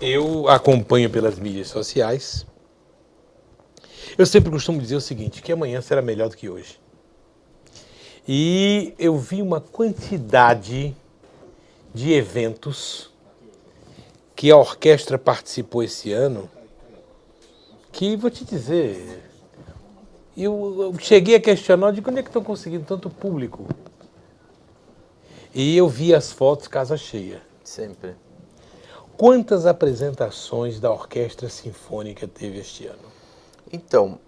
eu acompanho pelas mídias sociais. Eu sempre costumo dizer o seguinte, que amanhã será melhor do que hoje. E eu vi uma quantidade de eventos que a orquestra participou esse ano, que vou te dizer... Eu cheguei a questionar de onde é que estão conseguindo tanto público. E eu vi as fotos casa cheia. Sempre. Quantas apresentações da Orquestra Sinfônica teve este ano? Então,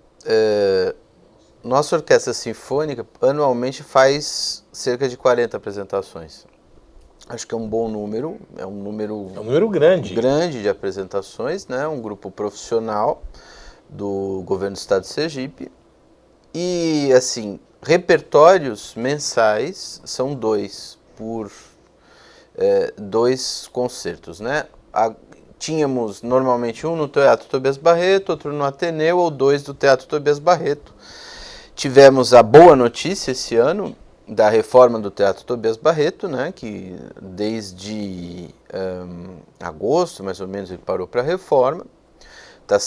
nossa Orquestra Sinfônica anualmente faz cerca de 40 apresentações. Acho que é um bom número, é um número grande. Grande de apresentações, né? Um grupo profissional do Governo do Estado de Sergipe. E, assim, repertórios mensais são dois concertos, né? Tínhamos normalmente um no Teatro Tobias Barreto, outro no Ateneu, ou dois do Teatro Tobias Barreto. Tivemos a boa notícia esse ano da reforma do Teatro Tobias Barreto, né? Que desde agosto, mais ou menos, ele parou para a reforma. Estão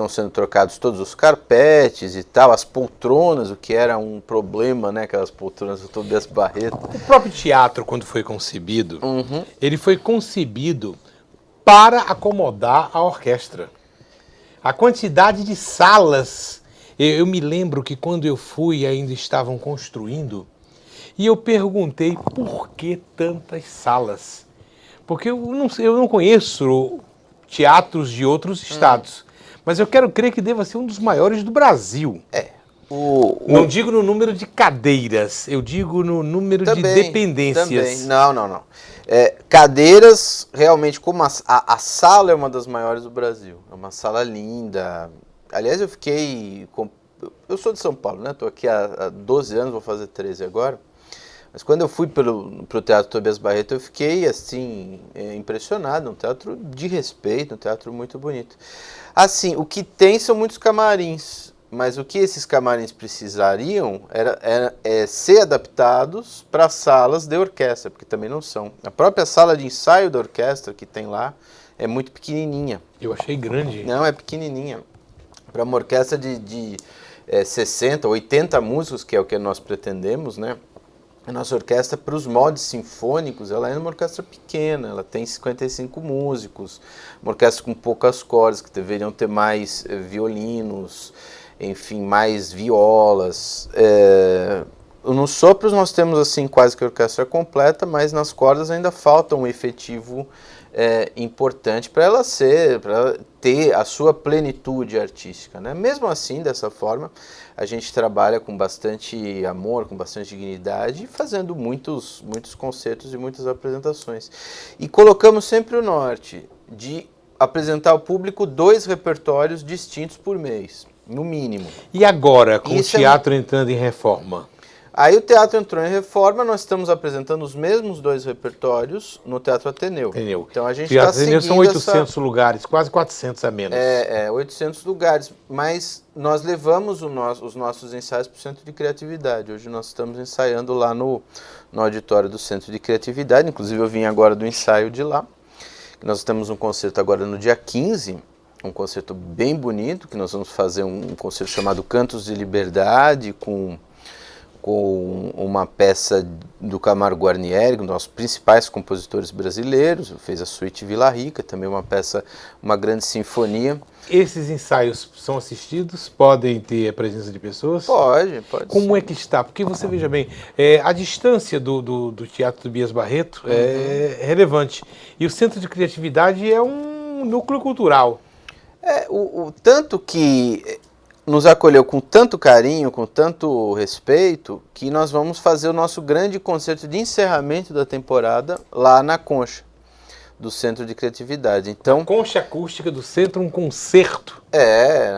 sendo trocados todos os carpetes e tal, as poltronas, o que era um problema, né, aquelas poltronas do Tobias Barreto. O próprio teatro, quando foi concebido, ele foi concebido para acomodar a orquestra. A quantidade de salas, eu me lembro que quando eu fui ainda estavam construindo, e eu perguntei por que tantas salas? Porque eu não conheço teatros de outros estados. Mas eu quero crer que deva ser um dos maiores do Brasil. Não digo no número de cadeiras, eu digo no número de dependências. Também. Não. Cadeiras, realmente, como a sala é uma das maiores do Brasil. É uma sala linda. Aliás, eu sou de São Paulo, né? Estou aqui há 12 anos, vou fazer 13 agora. Mas quando eu fui pro Teatro Tobias Barreto, eu fiquei, assim, impressionado. Um teatro de respeito, um teatro muito bonito. Assim, o que tem são muitos camarins, mas o que esses camarins precisariam era ser adaptados para salas de orquestra, porque também não são. A própria sala de ensaio da orquestra que tem lá é muito pequenininha. Eu achei grande. Não, é pequenininha. Para uma orquestra de 60, 80 músicos, que é o que nós pretendemos, né? A nossa orquestra, para os moldes sinfônicos, ela é uma orquestra pequena, ela tem 55 músicos, uma orquestra com poucas cordas, que deveriam ter mais violinos, enfim, mais violas. Nos sopros nós temos assim quase que a orquestra completa, mas nas cordas ainda falta um efetivo importante para ela ter a sua plenitude artística, né? Mesmo assim, dessa forma, a gente trabalha com bastante amor, com bastante dignidade, fazendo muitos concertos e muitas apresentações. E colocamos sempre o norte de apresentar ao público 2 repertórios distintos por mês, no mínimo. E agora, com o teatro entrando em reforma? Aí o teatro entrou em reforma, nós estamos apresentando os mesmos 2 repertórios no Teatro Ateneu. Então a gente está seguindo são 800 lugares, quase 400 a menos. 800 lugares, mas nós levamos os nossos ensaios para o Centro de Criatividade. Hoje nós estamos ensaiando lá no auditório do Centro de Criatividade, inclusive eu vim agora do ensaio de lá. Nós temos um concerto agora no dia 15, um concerto bem bonito, que nós vamos fazer um concerto chamado Cantos de Liberdade, com uma peça do Camargo Guarnieri, um dos nossos principais compositores brasileiros, fez a Suíte Vila Rica, também uma grande sinfonia. Esses ensaios são assistidos? Podem ter a presença de pessoas? Pode. Como é que está? Porque você veja bem, a distância do Teatro Tobias Barreto é relevante. E o Centro de Criatividade é um núcleo cultural. Tanto que nos acolheu com tanto carinho, com tanto respeito, que nós vamos fazer o nosso grande concerto de encerramento da temporada lá na Concha do Centro de Criatividade. Então, a concha acústica do centro, um concerto.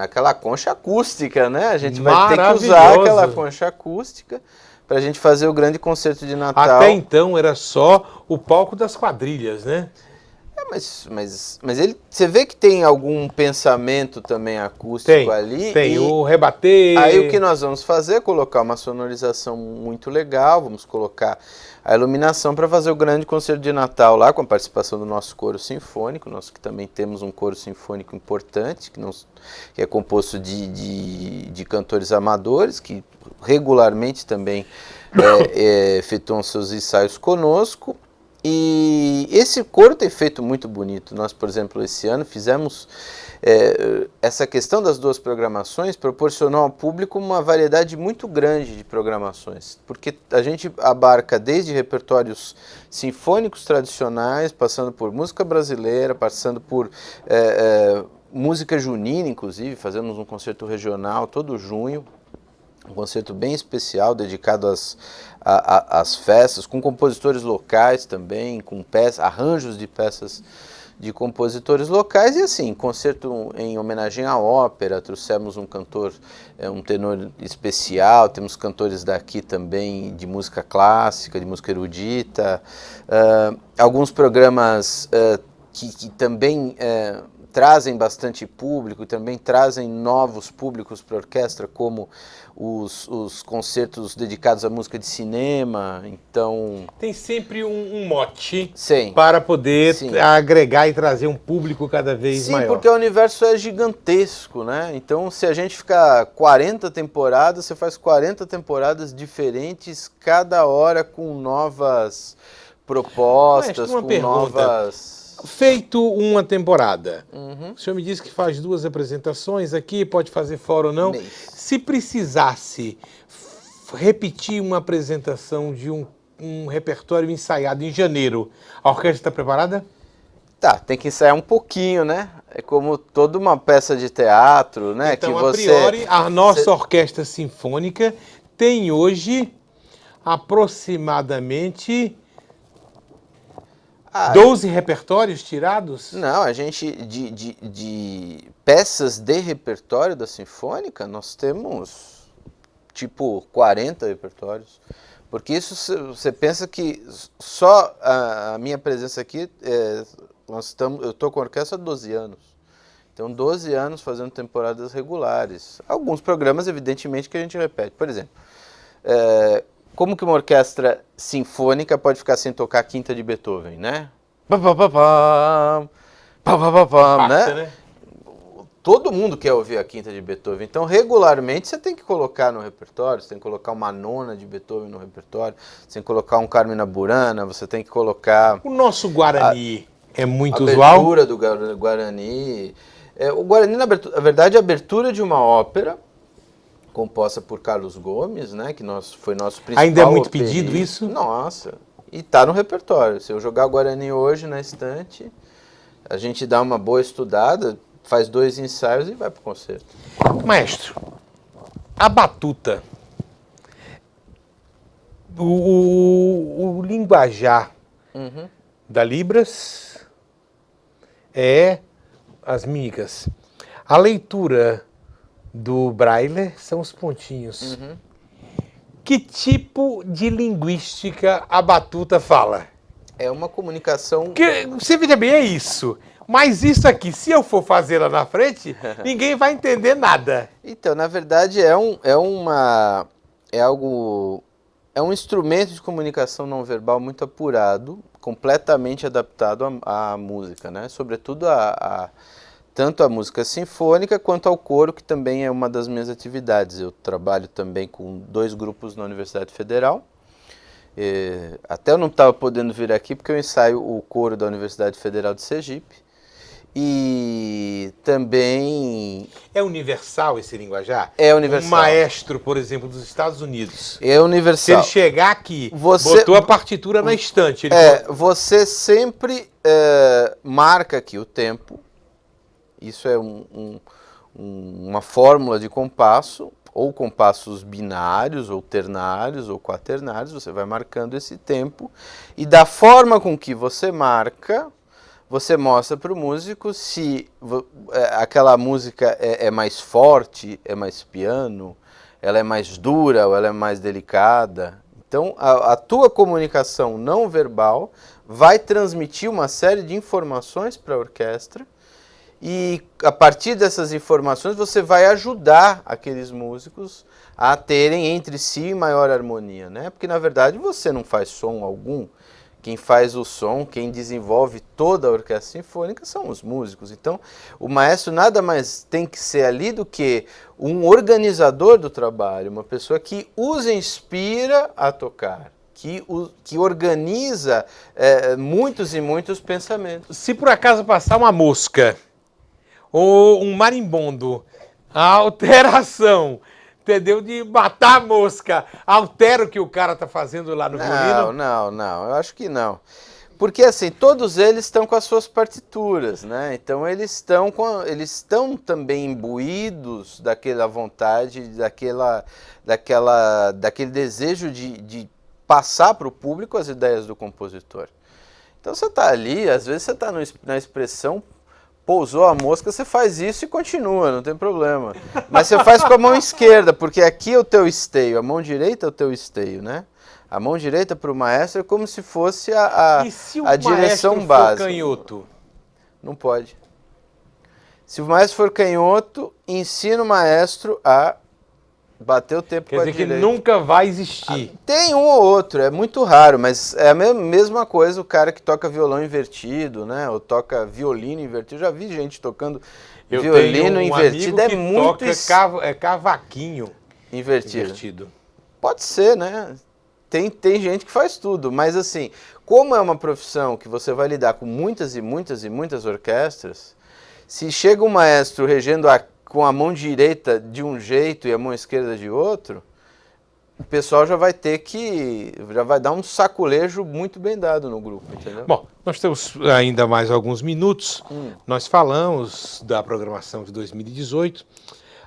Aquela concha acústica, né? A gente vai ter que usar aquela concha acústica para a gente fazer o grande concerto de Natal. Até então era só o palco das quadrilhas, né? Mas você vê que tem algum pensamento também acústico ali. Tem, o rebater. Aí o que nós vamos fazer é colocar uma sonorização muito legal, vamos colocar a iluminação para fazer o grande concerto de Natal lá, com a participação do nosso coro sinfônico, nós que também temos um coro sinfônico importante, que é composto de cantores amadores, que regularmente também efetuam seus ensaios conosco. E esse coro tem feito muito bonito. Nós, por exemplo, esse ano fizemos essa questão das 2 programações, proporcionou ao público uma variedade muito grande de programações, porque a gente abarca desde repertórios sinfônicos tradicionais, passando por música brasileira, passando por música junina, inclusive, fazemos um concerto regional todo junho, um concerto bem especial, dedicado às festas, com compositores locais também, com arranjos de peças de compositores locais, e assim, concerto em homenagem à ópera, trouxemos um cantor, um tenor especial, temos cantores daqui também de música clássica, de música erudita, alguns programas que também trazem bastante público, também trazem novos públicos para a orquestra, como os concertos dedicados à música de cinema. Então tem sempre um mote Sim. para poder Sim. agregar e trazer um público cada vez maior. Sim, porque o universo é gigantesco, né? Então, se a gente ficar 40 temporadas, você faz 40 temporadas diferentes, cada hora com novas propostas, com novas... Feito uma temporada, o senhor me disse que faz 2 apresentações aqui, pode fazer fora ou não. Se precisasse repetir uma apresentação de um repertório ensaiado em janeiro, a orquestra está preparada? Tá, tem que ensaiar um pouquinho, né? É como toda uma peça de teatro, né? Então, que você... a priori, a nossa orquestra sinfônica tem hoje aproximadamente 12 repertórios tirados? Não, a gente, de peças de repertório da Sinfônica, nós temos, tipo, 40 repertórios. Porque isso, você pensa que só a minha presença aqui, eu estou com a orquestra há 12 anos. Então, 12 anos fazendo temporadas regulares. Alguns programas, evidentemente, que a gente repete. Por exemplo, como que uma orquestra sinfônica pode ficar sem tocar a Quinta de Beethoven, né? Né? todo mundo quer ouvir a quinta de Beethoven, então regularmente você tem que colocar no repertório, você tem que colocar uma nona de Beethoven no repertório, você tem que colocar um Carmina Burana, você tem que colocar... O nosso Guarani é muito a usual? abertura do Guarani. O Guarani, na verdade, é a abertura de uma ópera composta por Carlos Gomes, né, que foi nosso principal... Ainda é muito operista. pedido isso? Nossa, e tá no repertório. Se eu jogar o Guarani hoje na estante, a gente dá uma boa estudada, faz 2 ensaios e vai pro concerto. Maestro, a batuta, o linguajar da Libras é as mímicas. A leitura do Braille são os pontinhos. Que tipo de linguística a batuta fala? É uma comunicação... Você veja bem, é isso. Mas isso aqui, se eu for fazer lá na frente, ninguém vai entender nada. Então, na verdade, é um instrumento de comunicação não verbal muito apurado, completamente adaptado à música, né? Sobretudo tanto a música sinfônica quanto ao coro, que também é uma das minhas atividades. Eu trabalho também com 2 grupos na Universidade Federal. Até eu não estava podendo vir aqui porque eu ensaio o coro da Universidade Federal de Sergipe. E também... É universal esse linguajar? É universal. Um maestro, por exemplo, dos Estados Unidos. É universal. Se ele chegar aqui, botou a partitura na estante. Você sempre marca aqui o tempo. Isso é uma fórmula de compasso, ou compassos binários, ou ternários, ou quaternários. Você vai marcando esse tempo. E da forma com que você marca... Você mostra para o músico se aquela música é mais forte, é mais piano, ela é mais dura ou ela é mais delicada. Então, a tua comunicação não verbal vai transmitir uma série de informações para a orquestra e, a partir dessas informações, você vai ajudar aqueles músicos a terem entre si maior harmonia, né? Porque, na verdade, você não faz som algum. Quem faz o som, quem desenvolve toda a orquestra sinfônica são os músicos. Então, o maestro nada mais tem que ser ali do que um organizador do trabalho, uma pessoa que os inspira a tocar, que organiza muitos e muitos pensamentos. Se por acaso passar uma mosca ou um marimbondo, a alteração... Entendeu? De matar a mosca. Altera o que o cara tá fazendo lá no violino? Não. Eu acho que não. Porque, assim, todos eles estão com as suas partituras, né? Então, eles estão também imbuídos daquela vontade, daquele desejo de passar para o público as ideias do compositor. Então, você está ali, às vezes você está na expressão... Pousou a mosca, você faz isso e continua, não tem problema. Mas você faz com a mão esquerda, porque aqui é o teu esteio, a mão direita é o teu esteio, né? A mão direita para o maestro é como se fosse a direção básica. E se o maestro for canhoto? Não pode. Se o maestro for canhoto, ensina o maestro a bater o tempo com a direita. Quer dizer que nunca vai existir. Tem um ou outro, é muito raro, mas é a mesma coisa o cara que toca violão invertido, né? Ou toca violino invertido. Eu já vi gente tocando violino invertido. É muito cavaquinho invertido. Pode ser, né? Tem gente que faz tudo, mas assim, como é uma profissão que você vai lidar com muitas e muitas e muitas orquestras, se chega um maestro regendo com a mão direita de um jeito e a mão esquerda de outro, o pessoal já vai dar um saculejo muito bem dado no grupo, entendeu? Bom, nós temos ainda mais alguns minutos. Nós falamos da programação de 2018.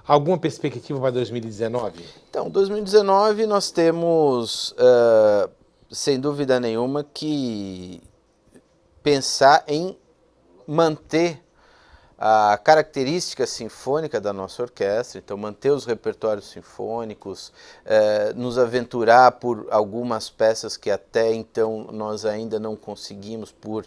Alguma perspectiva para 2019? Então, 2019 nós temos, sem dúvida nenhuma, que pensar em manter a característica sinfônica da nossa orquestra, então manter os repertórios sinfônicos, nos aventurar por algumas peças que até então nós ainda não conseguimos por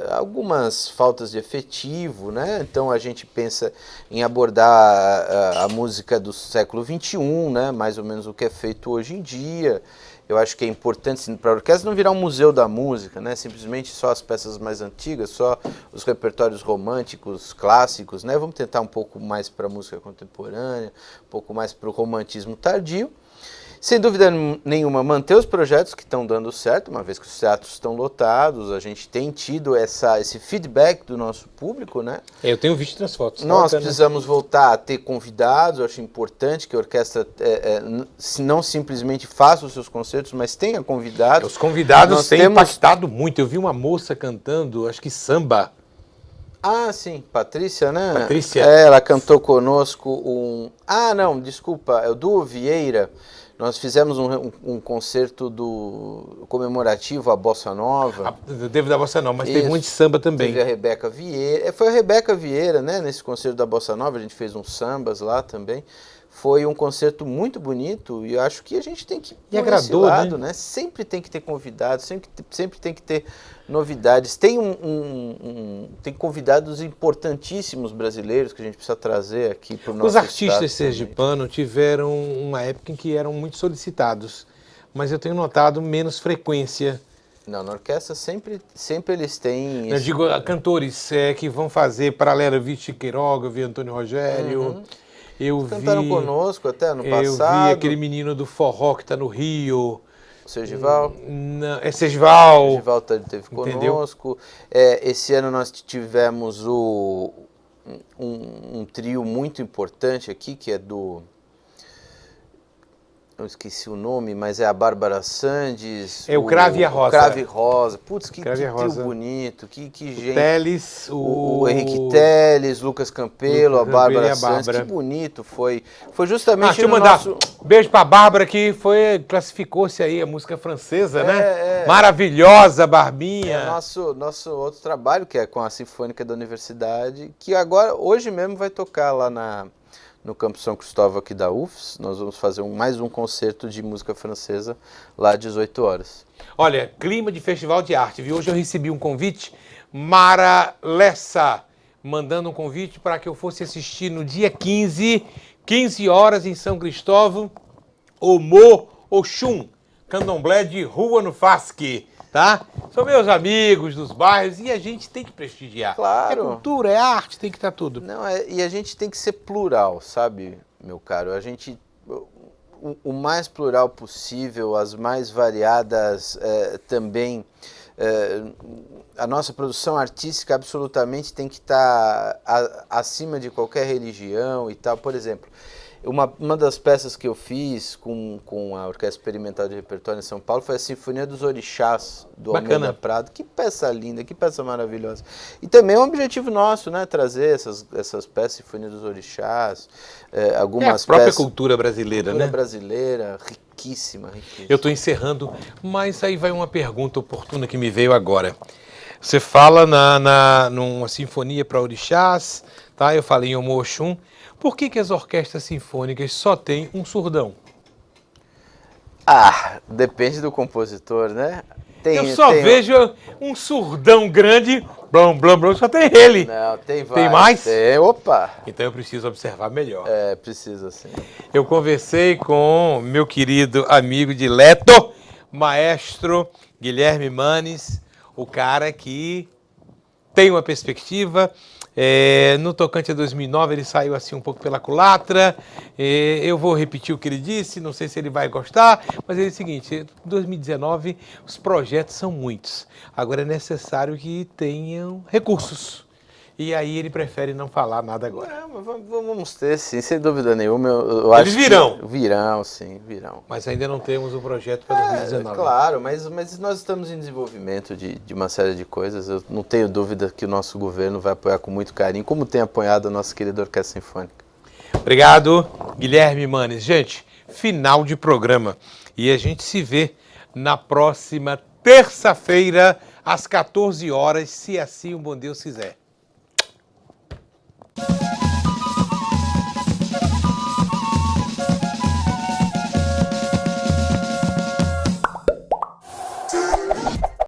algumas faltas de efetivo, né? Então a gente pensa em abordar a música do século XXI, né? Mais ou menos o que é feito hoje em dia, Eu acho que é importante para a orquestra não virar um museu da música, né? Simplesmente só as peças mais antigas, só os repertórios românticos, clássicos, né? Vamos tentar um pouco mais para a música contemporânea, um pouco mais para o romantismo tardio. Sem dúvida nenhuma, manter os projetos que estão dando certo, uma vez que os teatros estão lotados, a gente tem tido esse feedback do nosso público, né? Eu tenho visto nas fotos. Nós precisamos voltar a ter convidados, eu acho importante que a orquestra não simplesmente faça os seus concertos, mas tenha convidados. Os convidados têm impactado muito. Eu vi uma moça cantando, acho que samba. Ah, sim, Patrícia, né? Patrícia. Ela cantou conosco é o Duo Vieira. Nós fizemos um concerto comemorativo à Bossa Nova. Teve da Bossa Nova, mas teve muito samba também. Teve a Rebeca Vieira. Foi a Rebeca Vieira, né? Nesse concerto da Bossa Nova, a gente fez uns sambas lá também. Foi um concerto muito bonito e eu acho que a gente tem que ir por esse lado, né? Sempre tem que ter convidados, sempre tem que ter novidades. Tem tem convidados importantíssimos brasileiros que a gente precisa trazer aqui para o nosso estado. Os artistas sergipanos tiveram uma época em que eram muito solicitados, mas eu tenho notado menos frequência. Não, na orquestra sempre eles têm... Eu digo, cantores que vão fazer paralelo, eu vi Chiqueiroga, eu vi Antônio Rogério... Cantaram conosco até no passado. Eu vi aquele menino do forró que está no Rio. Sergival? É Sergival. Sergival teve conosco. Esse ano nós tivemos um trio muito importante aqui, que é do... Eu esqueci o nome, mas é a Bárbara Sandes. É o Crave e a Rosa. O Crave e Rosa. Putz, que trio bonito, que gente. Teles, o Henrique Teles, Lucas Campelo, a Bárbara Sandes. Que bonito foi. Foi justamente deixa eu mandar beijo pra Bárbara, que classificou-se aí a música francesa, né? Maravilhosa, Barbinha. É nosso outro trabalho, que é com a Sinfônica da Universidade, que hoje mesmo vai tocar lá no Campo São Cristóvão aqui da UFS. Nós vamos fazer mais um concerto de música francesa lá às 18 horas. Olha, clima de festival de arte, viu? Hoje eu recebi um convite, Mara Lessa, mandando um convite para que eu fosse assistir no dia 15 horas em São Cristóvão, Omo Oxum, candomblé de Rua no Fasque. Tá? São meus amigos dos bairros e a gente tem que prestigiar. Claro. É cultura, é arte, tem que estar tudo. Não, e a gente tem que ser plural, sabe, meu caro? O mais plural possível, as mais variadas também. A nossa produção artística absolutamente tem que estar acima de qualquer religião e tal. Por exemplo, uma das peças que eu fiz com a Orquestra Experimental de Repertório em São Paulo foi a Sinfonia dos Orixás, do Almeida Prado. Que peça linda, que peça maravilhosa. E também é um objetivo nosso, né? Trazer essas peças, Sinfonia dos Orixás, algumas a própria peças, cultura brasileira, cultura né? brasileira, riquíssima. Eu estou encerrando, mas aí vai uma pergunta oportuna que me veio agora. Você fala numa sinfonia para orixás, tá? Eu falei em Omo Oxum. Por que as orquestras sinfônicas só têm um surdão? Depende do compositor, né? Eu só vejo um surdão grande, blum, blum, blum, só tem ele. Não, tem vários. Tem mais? Opa! Então eu preciso observar melhor. Precisa sim. Eu conversei com meu querido amigo dileto, maestro Guilherme Manes, o cara que tem uma perspectiva. No tocante a 2009 ele saiu assim um pouco pela culatra. Eu vou repetir o que ele disse, não sei se ele vai gostar, mas ele disse o seguinte: em 2019 os projetos são muitos, agora é necessário que tenham recursos. E aí ele prefere não falar nada agora. Vamos ter, sim, sem dúvida nenhuma. Eles virão. Virão, sim, virão. Mas ainda não temos o projeto para 2019. Claro, mas nós estamos em desenvolvimento de uma série de coisas. Eu não tenho dúvida que o nosso governo vai apoiar com muito carinho, como tem apoiado a nossa querida Orquestra Sinfônica. Obrigado, Guilherme Manes. Gente, final de programa. E a gente se vê na próxima terça-feira, às 14 horas, se assim o bom Deus quiser.